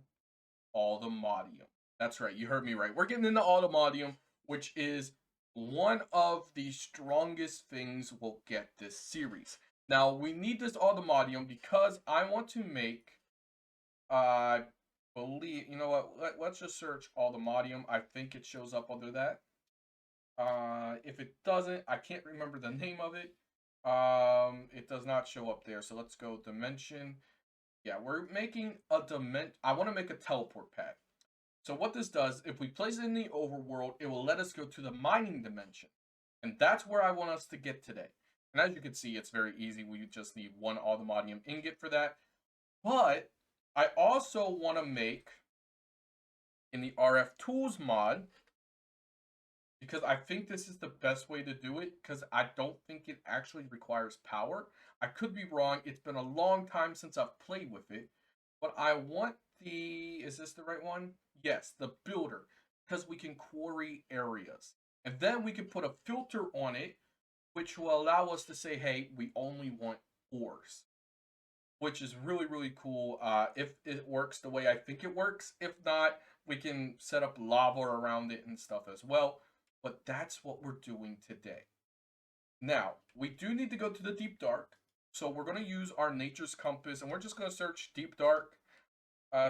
all the modium. That's right. You heard me right. We're getting into all the modium, which is one of the strongest things will get this series. Now, we need this Automodium because I want to make, I believe, you know what, let's just search Automodium. I think it shows up under that. If it doesn't, I can't remember the name of it. It does not show up there. So let's go dimension. Yeah, we're making a I want to make a teleport pad. So what this does, if we place it in the overworld, it will let us go to the mining dimension. And that's where I want us to get today. And as you can see, it's very easy. We just need one Automodium ingot for that. But I also want to make, in the RF Tools mod, because I think this is the best way to do it, because I don't think it actually requires power. I could be wrong. It's been a long time since I've played with it. But I want the, is this the right one? Yes, the builder, because we can quarry areas. And then we can put a filter on it, which will allow us to say, hey, we only want ores, which is really, really cool. If it works the way I think it works. If not, we can set up lava around it and stuff as well. But that's what we're doing today. Now, we do need to go to the deep dark. So we're going to use our nature's compass, and we're just going to search deep dark,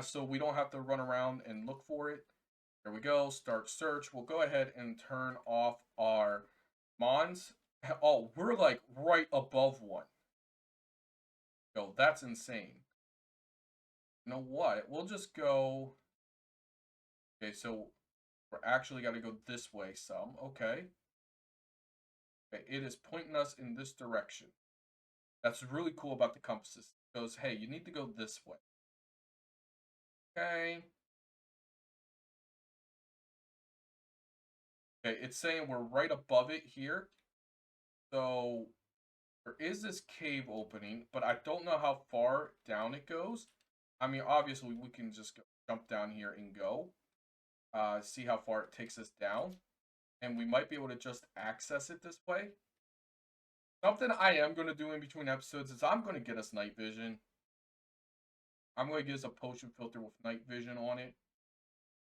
so we don't have to run around and look for it. There we go. Start search. We'll go ahead and turn off our Mons. Oh, we're like right above one. Yo, that's insane. You know what? We'll just go. Okay, so we're actually got to go this way some. Okay. Okay, it is pointing us in this direction. That's really cool about the compasses. It goes, hey, you need to go this way. Okay. Okay, it's saying we're right above it here. So there is this cave opening, but I don't know how far down it goes. I mean, obviously, we can just jump down here and go. See how far it takes us down. And we might be able to just access it this way. Something I am going to do in between episodes is I'm going to get us night vision. I'm going to get us a potion filter with night vision on it.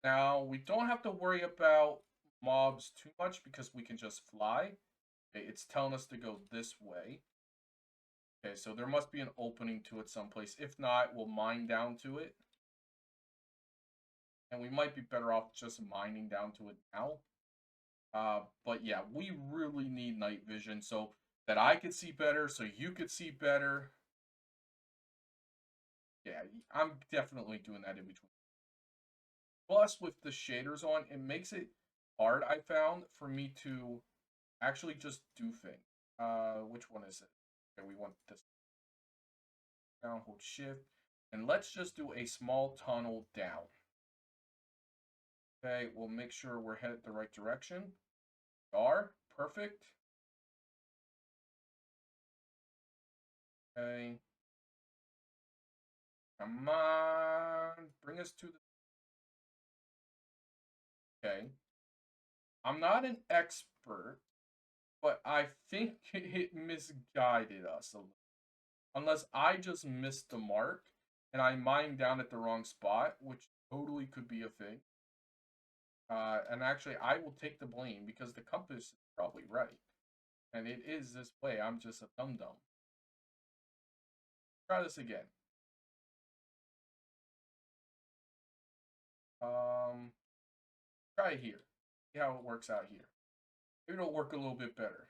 Now, we don't have to worry about mobs too much because we can just fly. Okay, it's telling us to go this way. Okay, so there must be an opening to it someplace. If not, we'll mine down to it. And we might be better off just mining down to it now. But yeah, we really need night vision so that I could see better, so you could see better. Yeah, I'm definitely doing that in between. Plus, with the shaders on, it makes it hard, I found, for me to actually just do things. Which one is it? Okay, we want this. Down, hold shift. And let's just do a small tunnel down. Okay, we'll make sure we're headed the right direction. We are. Perfect. Okay. Come on. Bring us to the... Okay. I'm not an expert, but I think it misguided us a little. Unless I just missed the mark and I mined down at the wrong spot, which totally could be a thing. And actually, I will take the blame because the compass is probably right. And it is this way. I'm just a dum-dum. Try this again. Try here. See how it works out here. Maybe it'll work a little bit better.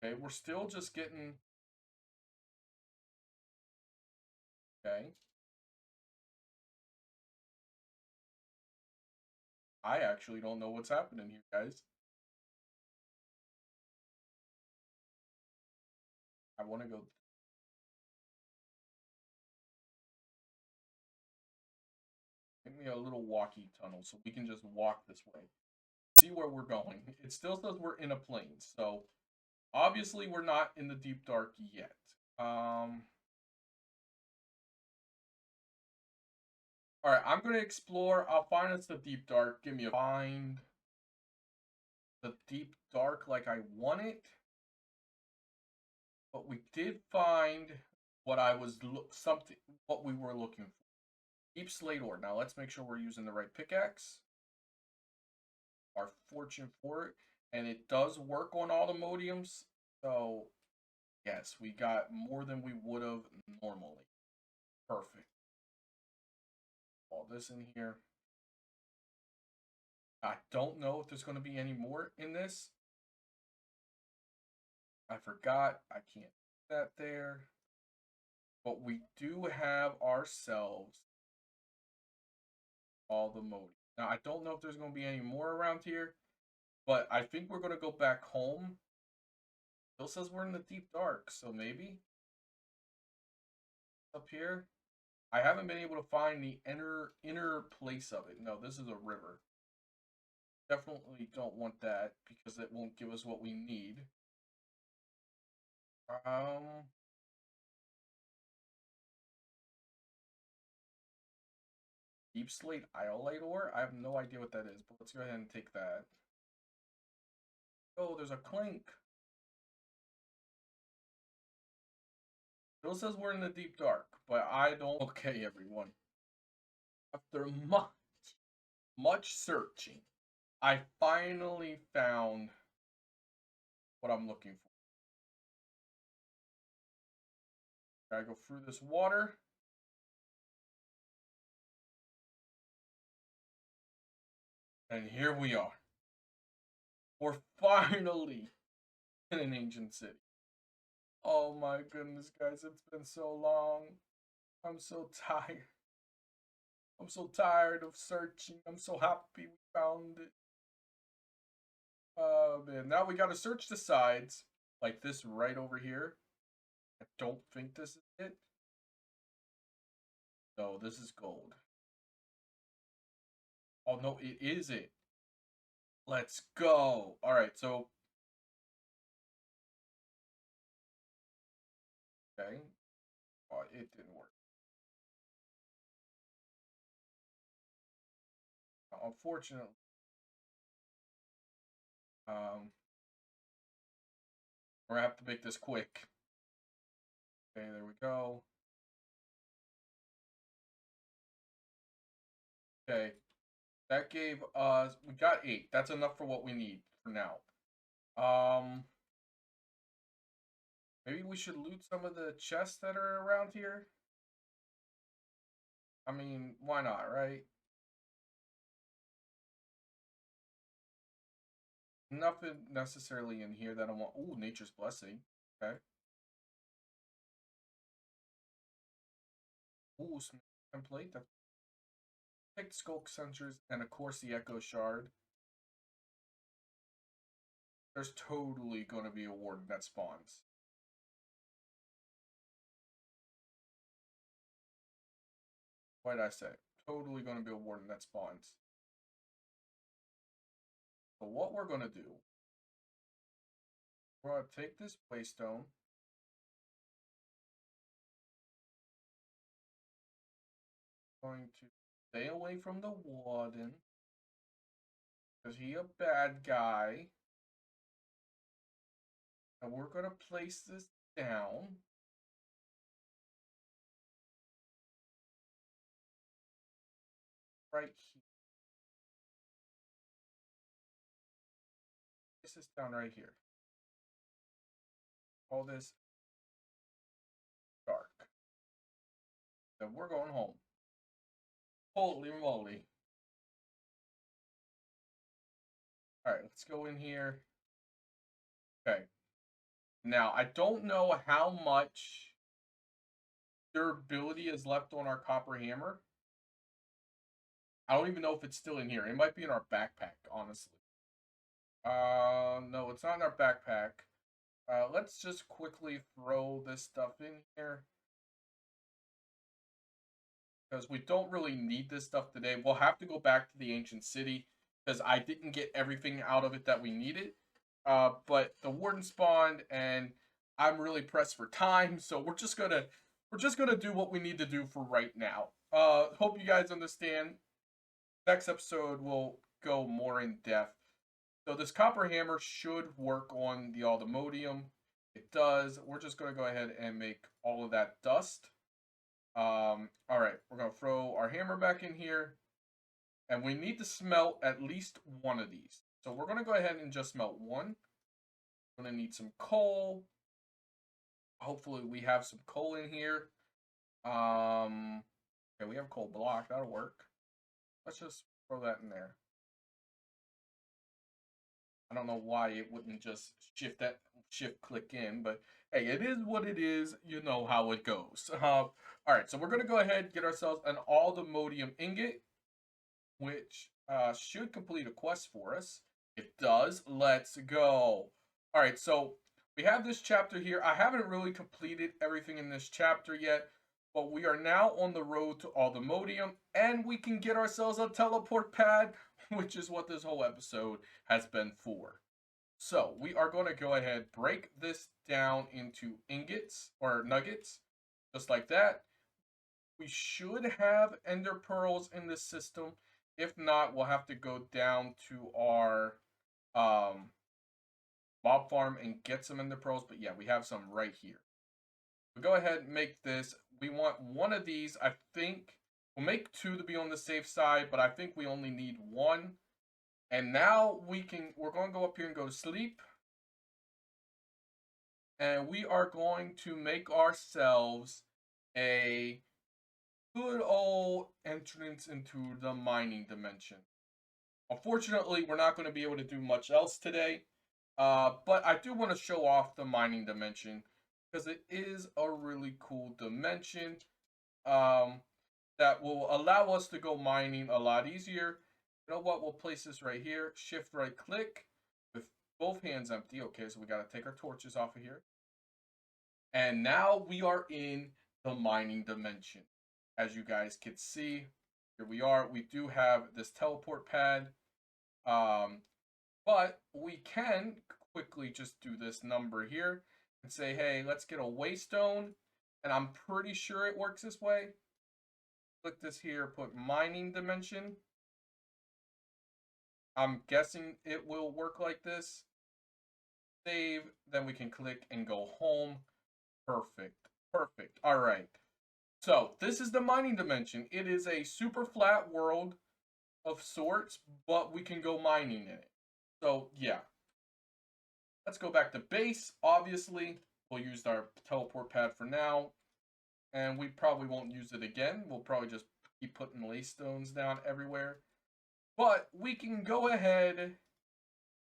Okay, we're still just getting... Okay. I actually don't know what's happening here, guys. I want to go... Give me a little walkie tunnel so we can just walk this way. See where we're going. It still says we're in a plane, so obviously we're not in the deep dark yet. Alright, I'm going to explore. I'll find us the deep dark. Give me a find the deep dark like I want it. But we did find what I was what we were looking for. Deep slate ore. Now let's make sure we're using the right pickaxe. our fortune for it, and it does work on all the modiums. So yes, we got more than we would have normally. Perfect. All this in here. I don't know if there's going to be any more in this. I forgot. I can't put that there. But we do have ourselves all the modiums. Now, I don't know if there's going to be any more around here, but I think we're going to go back home. Still says we're in the deep dark, so maybe up here. I haven't been able to find the inner place of it. No, this is a river. Definitely don't want that because it won't give us what we need. Deep slate iolite ore? I have no idea what that is, but let's go ahead and take that. Oh, there's a clink. Still says we're in the deep dark, but I don't. Okay, everyone. After much searching, I finally found what I'm looking for. Gotta go through this water. And here we are. We're finally in an ancient city. Oh my goodness, guys, it's been so long. I'm so tired. I'm so tired of searching. I'm so happy we found it. Oh man, now we gotta search the sides, like this right over here. I don't think this is it. No, this is gold. Oh no, it is it. Let's go. All right, so okay. Oh, it didn't work. Unfortunately, um, we're gonna have to make this quick. Okay, there we go. Okay, that gave us. We got 8. That's enough for what we need for now. Maybe we should loot some of the chests that are around here. I mean, why not, right? Nothing necessarily in here that I want. Ooh, nature's blessing. Okay. Ooh, template. That's picked skulk sensors and of course the echo shard. There's totally going to be a warden that spawns. What did I say? Totally going to be a warden that spawns. So what we're going to do, we're going to take this playstone. Going to stay away from the warden. Because he a bad guy. And we're going to place this down. Right here. Place this down right here. All this dark. Then we're going home. Holy moly. Alright, let's go in here. Okay. Now, I don't know how much durability is left on our copper hammer. I don't even know if it's still in here. It might be in our backpack, honestly. No, it's not in our backpack. Let's just quickly throw this stuff in here. Because we don't really need this stuff today. We'll have to go back to the ancient city because I didn't get everything out of it that we needed. But the warden spawned and I'm really pressed for time, so we're just gonna do what we need to do for right now. Hope you guys understand. Next episode will go more in depth. So this copper hammer should work on the aldomodium. It does. We're just gonna go ahead and make all of that dust. All right, we're gonna throw our hammer back in here, And we need to smelt at least one of these. So we're going to go ahead and just smelt one. We're going to need some coal. Hopefully we have some coal in here. Okay, we have coal block. That'll work. Let's just throw that in there. I don't know why it wouldn't just shift click in, but hey, it is what it is. You know how it goes. All right, so we're gonna go ahead and get ourselves an all-the-modium ingot, which should complete a quest for us. It does. Let's go. All right, so we have this chapter here. I haven't really completed everything in this chapter yet, but we are now on the road to all-the-modium, and we can get ourselves a teleport pad, which is what this whole episode has been for. So we are going to go ahead, break this down into ingots or nuggets, just like that. We should have ender pearls in this system. If not, we'll have to go down to our mob farm and get some ender pearls. But yeah, we have some right here. We'll go ahead and make this. We want one of these. I think we'll make two to be on the safe side, but I think we only need one. And now we're going to go up here and go to sleep. And we are going to make ourselves a good old entrance into the mining dimension. Unfortunately, we're not going to be able to do much else today. But I do want to show off the mining dimension because it is a really cool dimension that will allow us to go mining a lot easier. You know what? We'll place this right here. Shift right click with both hands empty. Okay, so we got to take our torches off of here. And now we are in the mining dimension. As you guys can see, here we are. We do have this teleport pad. But we can quickly just do this number here and say, hey, let's get a waystone. And I'm pretty sure it works this way. Click this here, put mining dimension. I'm guessing it will work like this. Save, then we can click and go home. Perfect. Perfect. All right. So this is the mining dimension. It is a super flat world of sorts, but we can go mining in it. So yeah. Let's go back to base. Obviously, we'll use our teleport pad for now. And we probably won't use it again. We'll probably just keep putting laystones down everywhere. But we can go ahead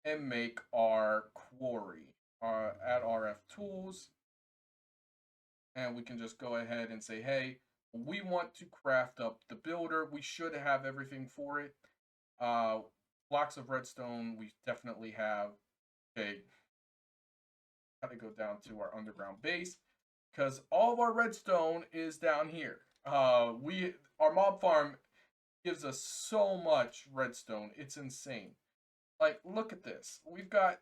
and make our quarry. Add RF tools. And we can just go ahead and say, hey, we want to craft up the builder. We should have everything for it. Blocks of redstone, we definitely have. Okay, got to go down to our underground base because all of our redstone is down here. Our mob farm gives us so much redstone. It's insane. Like, look at this. We've got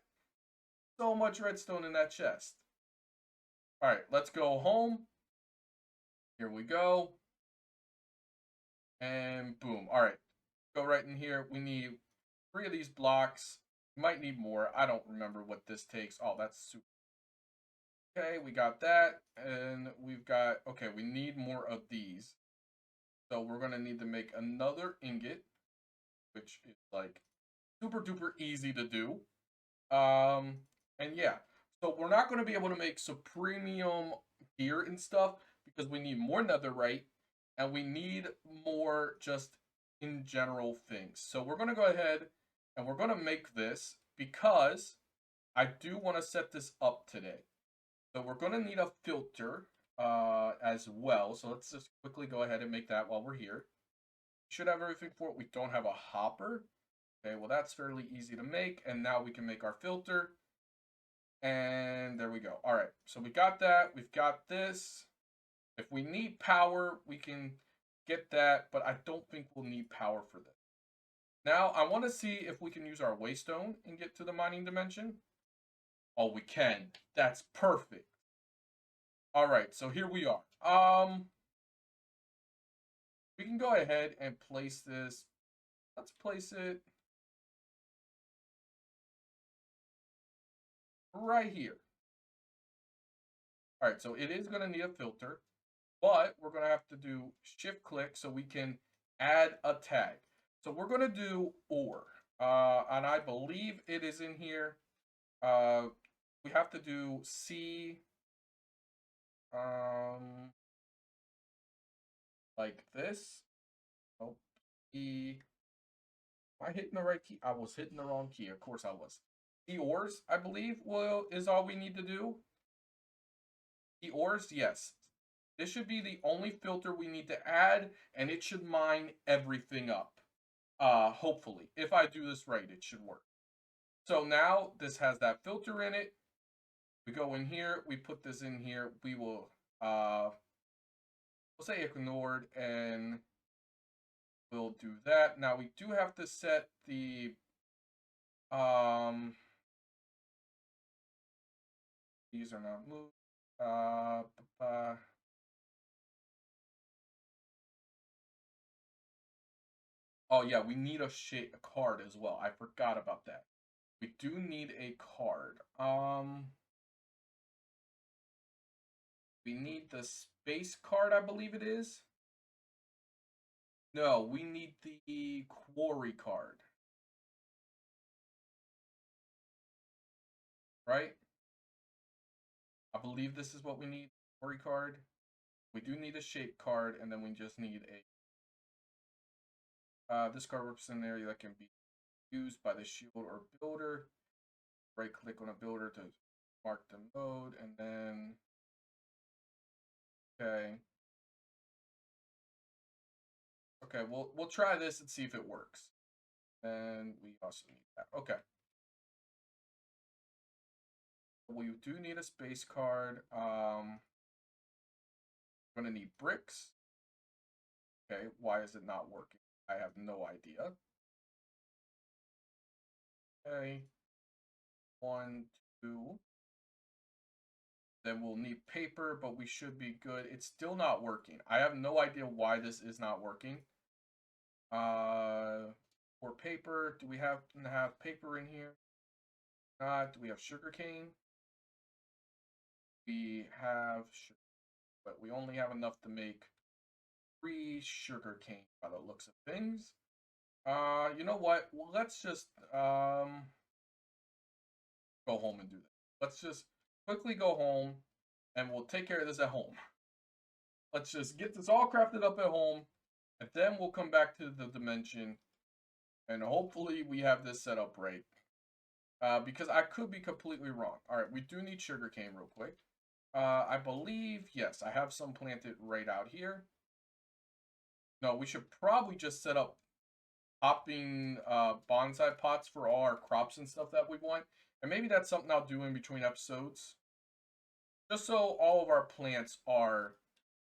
so much redstone in that chest. All right, let's go home. Here we go. And boom. All right, go right in here. We need 3 of these blocks. Might need more. I don't remember what this takes. Oh, that's super. Okay, we got that. And we've got, okay, we need more of these. So we're going to need to make another ingot, which is like super duper easy to do. And yeah, so we're not going to be able to make supremium gear and stuff because we need more netherite and we need more just in general things. So we're going to go ahead and we're going to make this because I do want to set this up today. So we're going to need a filter as well. So let's just quickly go ahead and make that while we're here. We should have everything for it. We don't have a hopper. Okay, well that's fairly easy to make. And now we can make our filter. And there we go. All right, so we got that. We've got this. If we need power, we can get that. But I don't think we'll need power for this. Now, I want to see if we can use our waystone and get to the mining dimension. Oh, we can. That's perfect. All right, so here we are. We can go ahead and place this. Let's place it right here. All right, so it is going to need a filter, but we're going to have to do shift click so we can add a tag. So we're going to do ore. And I believe it is in here. We have to do C, like this. Oh, E. Am I hitting the right key? I was hitting the wrong key. Of course I was. The ores, I believe, is all we need to do. The ores, yes. This should be the only filter we need to add, and it should mine everything up. Hopefully. If I do this right, it should work. So now this has that filter in it. We go in here, we put this in here, we will we'll say ignored, and we'll do that. Now we do have to set the these are not moved. Oh yeah, we need a card as well. I forgot about that. We do need a card. We need the space card, I believe it is. No, we need the quarry card. Right? I believe this is what we need. Quarry card. We do need a shape card, and then we just need a this card represents an area that can be used by the shield or builder. Right click on a builder to mark the node, and then okay. Okay, we'll try this and see if it works. And we also need that. Okay. We do need a space card. I'm gonna need bricks. Okay, why is it not working? I have no idea. Okay. 1, 2. Then we'll need paper, but we should be good. It's still not working. I have no idea why this is not working. For paper, do we have to have paper in here? Do we have sugarcane? We have sugar, but we only have enough to make 3 sugarcane by the looks of things. You know what? Well, let's just go home and do that. Let's just quickly go home, and we'll take care of this at home. Let's just get this all crafted up at home, and then we'll come back to the dimension, and hopefully we have this set up right. Because I could be completely wrong. All right, we do need sugarcane real quick. I believe, yes, I have some planted right out here. No, we should probably just set up popping bonsai pots for all our crops and stuff that we want. And maybe that's something I'll do in between episodes. Just so all of our plants are,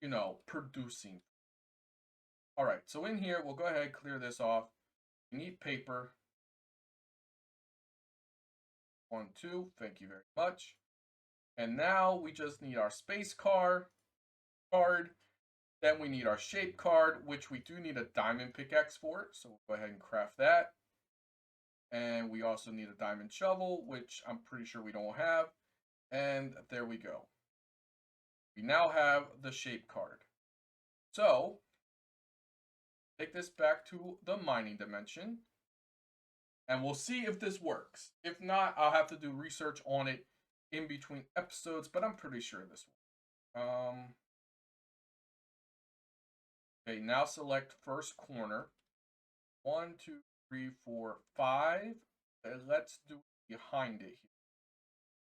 you know, producing. All right, so in here, we'll go ahead and clear this off. We need paper. 1, 2, thank you very much. And now we just need our space card. Then we need our shape card, which we do need a diamond pickaxe for. So we'll go ahead and craft that. And we also need a diamond shovel, which I'm pretty sure we don't have. And there we go. We now have the shape card. So, take this back to the mining dimension. And we'll see if this works. If not, I'll have to do research on it in between episodes, but I'm pretty sure this will. Okay, now select first corner. 1, 2, 3, 4, 5. And let's do behind it here.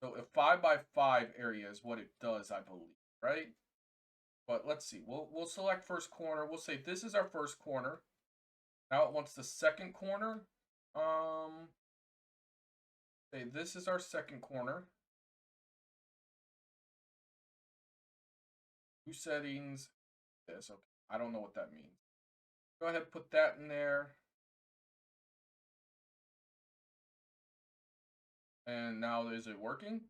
So a 5 by 5 area is what it does, I believe, right? But let's see. We'll select first corner. We'll say this is our first corner. Now it wants the second corner. Say this is our second corner. New settings. This. Okay. I don't know what that means. Go ahead and put that in there. And now is it working?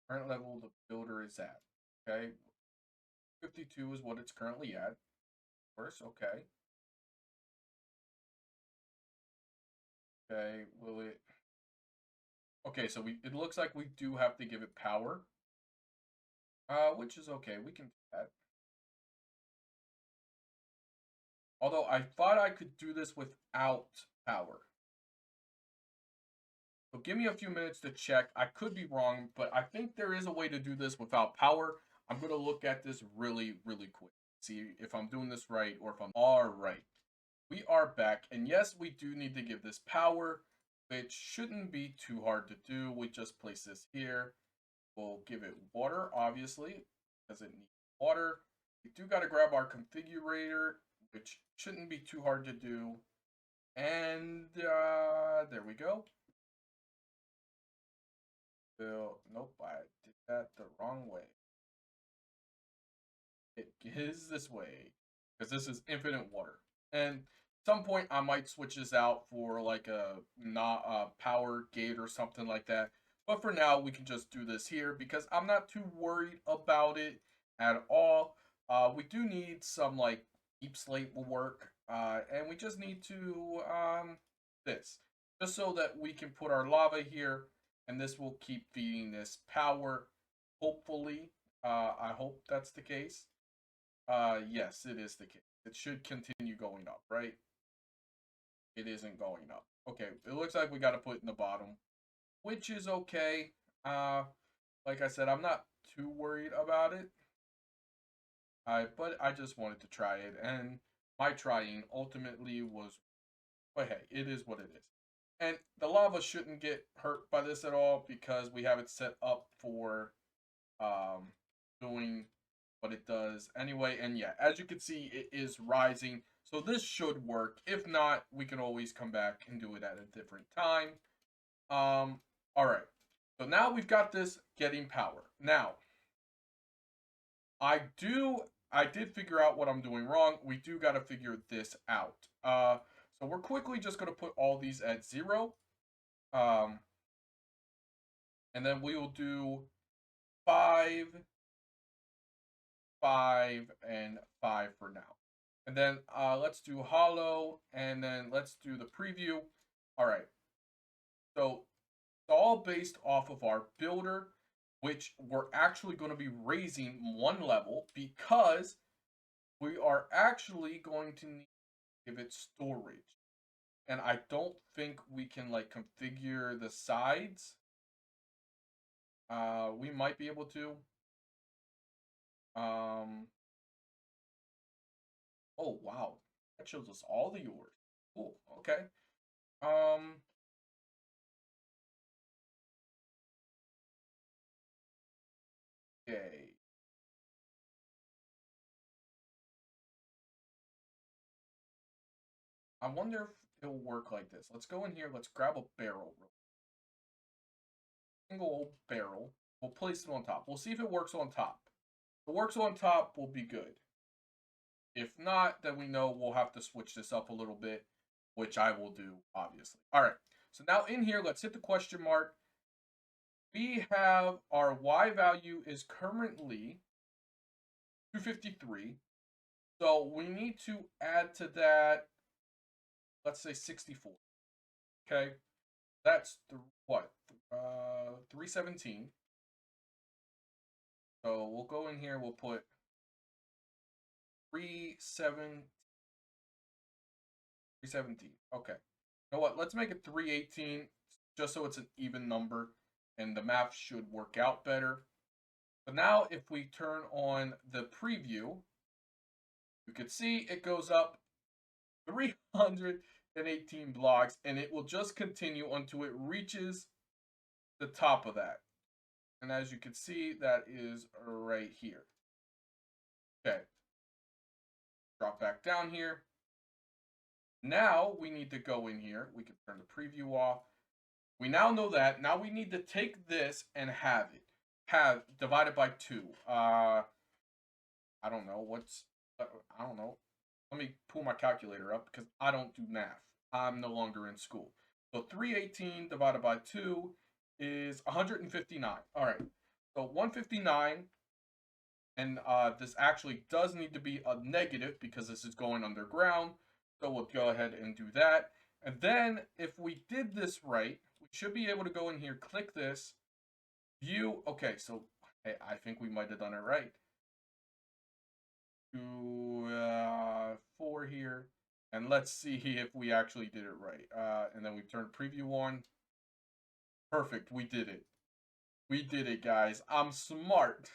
Current level the builder is at. Okay. 52 is what it's currently at. Of course, okay. Okay, will it? Okay, so it looks like we do have to give it power. Which is okay. We can do that. Although I thought I could do this without power. So give me a few minutes to check. I could be wrong, but I think there is a way to do this without power. I'm going to look at this really, really quick. See if I'm doing this right or if I'm all right. We are back. And yes, we do need to give this power, which shouldn't be too hard to do. We just place this here. We'll give it water, obviously, because it needs water. We do got to grab our configurator, which shouldn't be too hard to do. And there we go. Nope, I did that the wrong way. It is this way because this is infinite water. And at some point, I might switch this out for like a not power gate or something like that. But for now, we can just do this here because I'm not too worried about it at all. We do need some like deep slate will work, and we just need to this just so that we can put our lava here, and this will keep feeding this power. Hopefully, I hope that's the case. Yes, it is the case. It should continue going up, right? It isn't going up. Okay, it looks like we got to put it in the bottom, which is okay. Uh, like I said, I'm not too worried about it. But I just wanted to try it, and my trying ultimately was, but hey, it is what it is. And the lava shouldn't get hurt by this at all because we have it set up for um, doing what it does anyway. And yeah, as you can see, it is rising. So this should work. If not, we can always come back and do it at a different time. All right. So now we've got this getting power. Now, I did figure out what I'm doing wrong. We do got to figure this out. So we're quickly just going to put all these at 0. Um, and then we will do 5, 5, and 5 for now. And then let's do hollow, and then let's do the preview. All right. So it's all based off of our builder, which we're actually going to be raising one level because we are actually going to need to give it storage. And I don't think we can like configure the sides. We might be able to. Um, oh wow, that shows us all the yours. Cool. Okay. Um, okay. I wonder if it'll work like this. Let's go in here. Let's grab a barrel. Single old barrel. We'll place it on top. We'll see if it works on top. If it works on top, we'll be good. If not, then we know we'll have to switch this up a little bit, which I will do, obviously. All right. So now in here, let's hit the question mark. We have our Y value is currently 253. So we need to add to that, let's say 64. Okay. That's what? 317. So we'll go in here, we'll put 317. Okay. You know what? Let's make it 318 just so it's an even number and the math should work out better. But now if we turn on the preview, you can see it goes up 318 blocks and it will just continue until it reaches the top of that. And as you can see, that is right here. Okay. Drop back down here. Now we need to go in here. We can turn the preview off. We now know that. Now we need to take this and have it. Have divided by 2. I don't know. I don't know. Let me pull my calculator up because I don't do math. I'm no longer in school. So 318 divided by 2 is 159. All right. So 159, and this actually does need to be a negative because this is going underground. So we'll go ahead and do that. And then if we did this right, we should be able to go in here, click this, view. Okay, so Hey, I think we might have done it right. 2, 4 here. And let's see if we actually did it right. And then we turn preview on. Perfect, we did it. We did it, guys. I'm smart.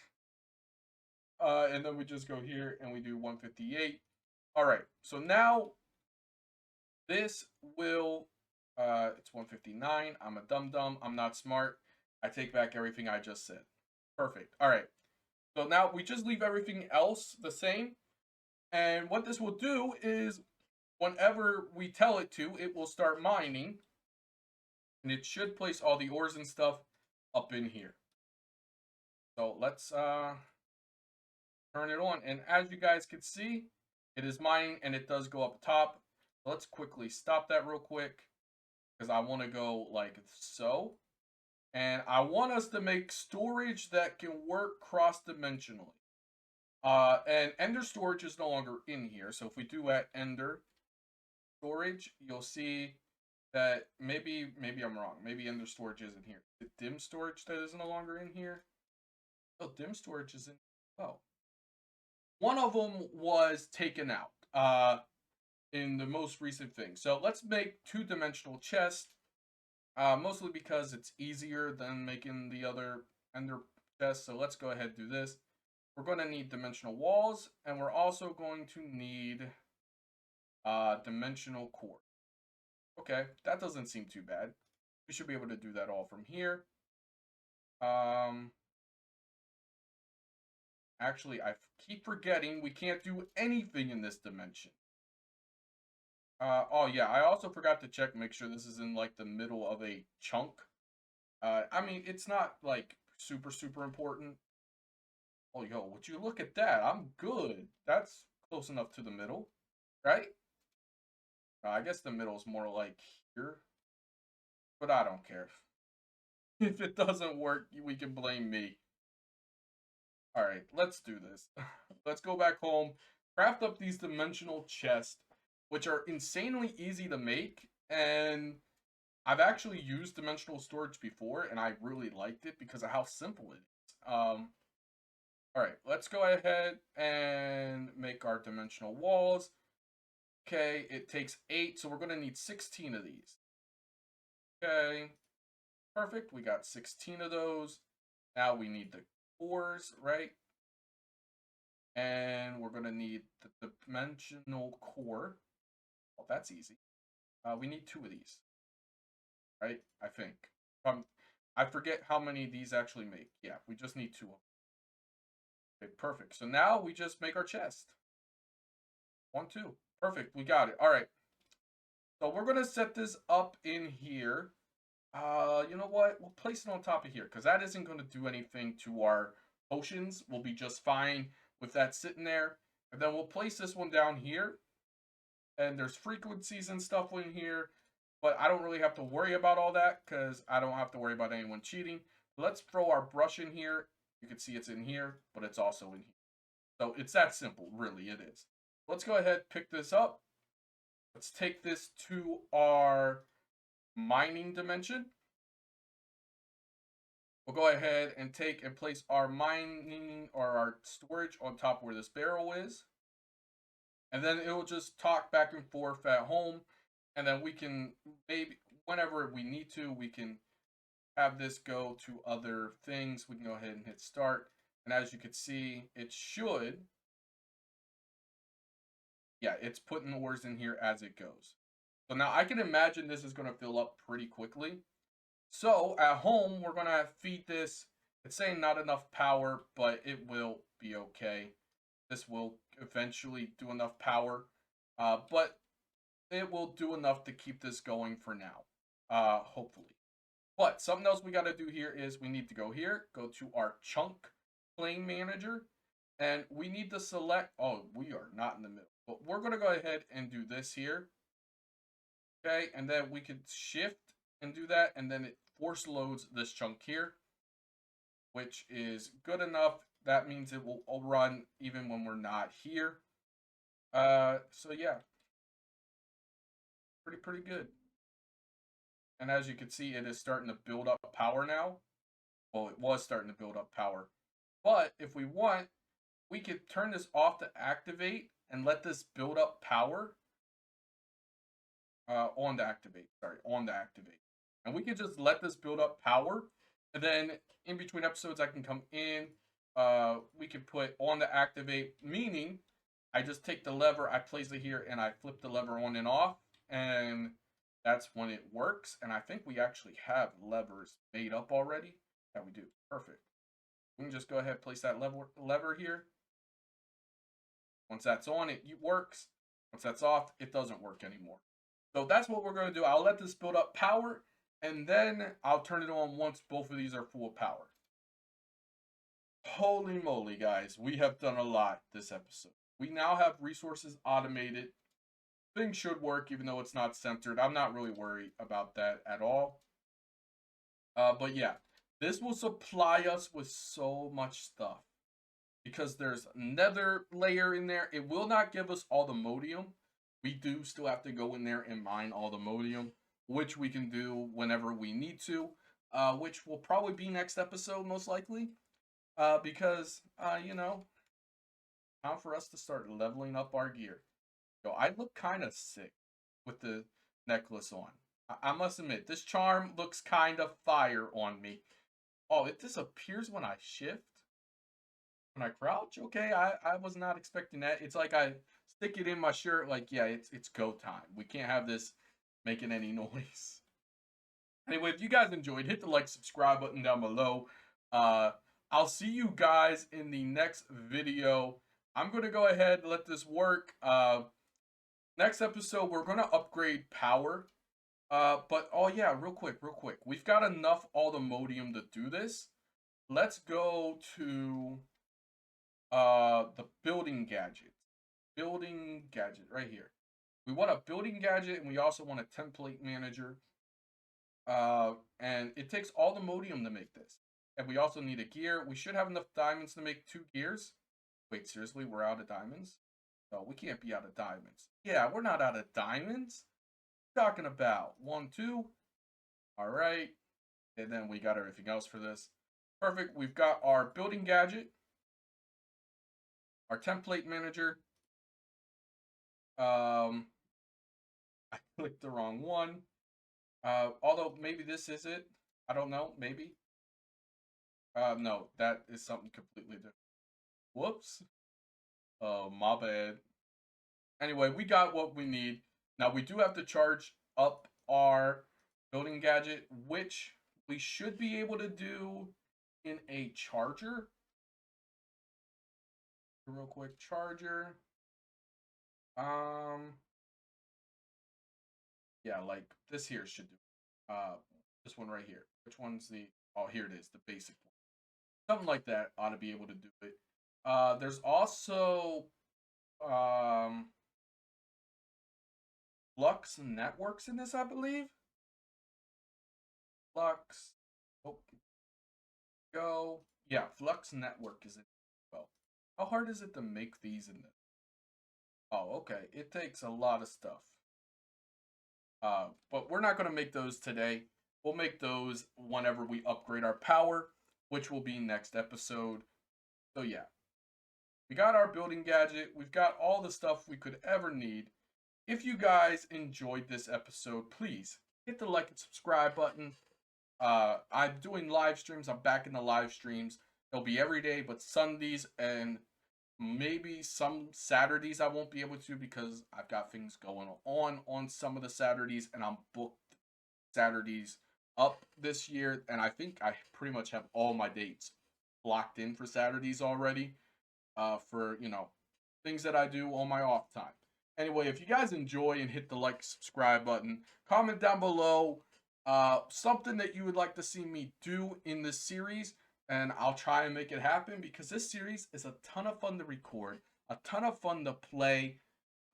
And then we just go here and we do 158. All right, so now this will, it's 159. I'm a dum-dum. I'm not smart. I take back everything I just said. Perfect. All right. So now we just leave everything else the same. And what this will do is whenever we tell it to, it will start mining. And it should place all the ores and stuff up in here. So let's turn it on. And as you guys can see, it is mining and it does go up top. Let's quickly stop that real quick because I want to go like so. And I want us to make storage that can work cross-dimensionally. And Ender storage is no longer in here. So if we do at Ender storage, you'll see that maybe I'm wrong. Maybe Ender storage isn't here. The dim storage that is no longer in here. Oh, dim storage is in. Oh, one of them was taken out in the most recent thing. So let's make two-dimensional chest. Mostly because it's easier than making the other Ender chest. So let's go ahead and do this. We're going to need dimensional walls, and we're also going to need dimensional core. Okay, that doesn't seem too bad. We should be able to do that all from here. Actually, I keep forgetting we can't do anything in this dimension. Oh yeah, I also forgot to check, make sure this is in like the middle of a chunk. I mean, it's not like super important. Oh, yo, would you look at that? I'm good. That's close enough to the middle, right? I guess the middle is more like here, but I don't care. If it doesn't work, we can blame me. All right, let's do this. Let's go back home, craft up these dimensional chests, which are insanely easy to make, and I've actually used dimensional storage before, and I really liked it because of how simple it is. All right, let's go ahead and make our dimensional walls. Okay, it takes 8, so we're going to need 16 of these. Okay, perfect. We got 16 of those. Now we need the cores, right? And we're going to need the dimensional core. Well, that's easy. We need 2 of these, right? I think. I forget how many these actually make. Yeah, we just need 2 of them. Okay, perfect. So now we just make our chest. 1, 2. Perfect. We got it. All right. So we're going to set this up in here. You know what? We'll place it on top of here because that isn't going to do anything to our potions. We'll be just fine with that sitting there. And then we'll place this one down here. And there's frequencies and stuff in here. But I don't really have to worry about all that because I don't have to worry about anyone cheating. Let's throw our brush in here. You can see it's in here, but it's also in here. So it's that simple, really, it is. Let's go ahead, pick this up. Let's take this to our mining dimension. We'll go ahead and take and place our mining or our storage on top where this barrel is. And then it will just talk back and forth at home. And then we can maybe, whenever we need to, we can have this go to other things. We can go ahead and hit start. And as you can see, it should, yeah, it's putting the words in here as it goes. So now I can imagine this is going to fill up pretty quickly. So at home, we're going to feed this. It's saying not enough power, but it will be okay. This will eventually do enough power, but it will do enough to keep this going for now, hopefully. But something else we got to do here is we need to go here, go to our chunk plane manager, and we need to select, oh, we are not in the middle, but we're going to go ahead and do this here. Okay, and then we could shift and do that, and then it force loads this chunk here, which is good enough. That means it will run even when we're not here. So yeah, pretty good. And as you can see, it is starting to build up power now. Well, it was starting to build up power. But if we want, we could turn this off to activate and let this build up power. On to activate. Sorry, on to activate. And we can just let this build up power. And then in between episodes, I can come in. We can put on to activate, meaning I just take the lever, I place it here, and I flip the lever on and off. And that's when it works. And I think we actually have levers made up already. Yeah, we do. Perfect. We can just go ahead and place that lever here. Once that's on, it works. Once that's off, it doesn't work anymore. So that's what we're going to do. I'll let this build up power, and then I'll turn it on once both of these are full of power. Holy moly, guys. We have done a lot this episode. We now have resources automated. Things should work, even though it's not centered. I'm not really worried about that at all. But yeah, this will supply us with so much stuff. Because there's nether layer in there. It will not give us all the modium. We do still have to go in there and mine all the modium, which we can do whenever we need to, which will probably be next episode, most likely. Because, you know, time for us to start leveling up our gear. Yo, I look kind of sick with the necklace on. I must admit, this charm looks kind of fire on me. Oh, it disappears when I shift? When I crouch? Okay, I was not expecting that. It's like I stick it in my shirt, like, yeah, it's go time. We can't have this making any noise. Anyway, if you guys enjoyed, hit the like, subscribe button down below. I'll see you guys in the next video. I'm going to go ahead and let this work. Next episode, we're going to upgrade power. But, oh yeah, real quick. We've got enough Aldomodium to do this. Let's go to the building gadget. Building gadget right here. We want a building gadget, and we also want a template manager. And it takes all the modium to make this. And we also need a gear. We should have enough diamonds to make 2 gears. Wait, seriously? We're out of diamonds? No, we can't be out of diamonds. Yeah, we're not out of diamonds. What are you talking about? 1, 2. All right. And then we got everything else for this. Perfect. We've got our building gadget. Our template manager. I clicked the wrong one. Although maybe this is it. I don't know. Maybe. No, that is something completely different. Whoops. Oh, my bad. Anyway, we got what we need. Now, we do have to charge up our building gadget, which we should be able to do in a charger. Real quick, charger. Yeah, like this here should do. This one right here. Which one's the? Oh, here it is, the basic one. Something like that ought to be able to do it. There's also Flux Networks in this, I believe. Flux. Oh, go. Yeah, Flux Network is in. Well, how hard is it to make these in this? Oh, okay. It takes a lot of stuff. But we're not going to make those today. We'll make those whenever we upgrade our power, which will be next episode. So yeah, we got our building gadget. We've got all the stuff we could ever need. If you guys enjoyed this episode, please hit the like and subscribe button. I'm doing live streams. I'm back in the live streams. They'll be every day, but Sundays and maybe some Saturdays I won't be able to because I've got things going on some of the Saturdays, and I'm booked Saturdays up this year, and I think I pretty much have all my dates locked in for Saturdays already, for, you know, things that I do on my off time. Anyway, if you guys enjoy, and hit the like, subscribe button, comment down below something that you would like to see me do in this series, and I'll try and make it happen, because this series is a ton of fun to record, a ton of fun to play.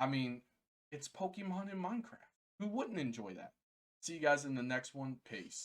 I mean, it's Pokemon in Minecraft. Who wouldn't enjoy that? See you guys in the next one. Peace.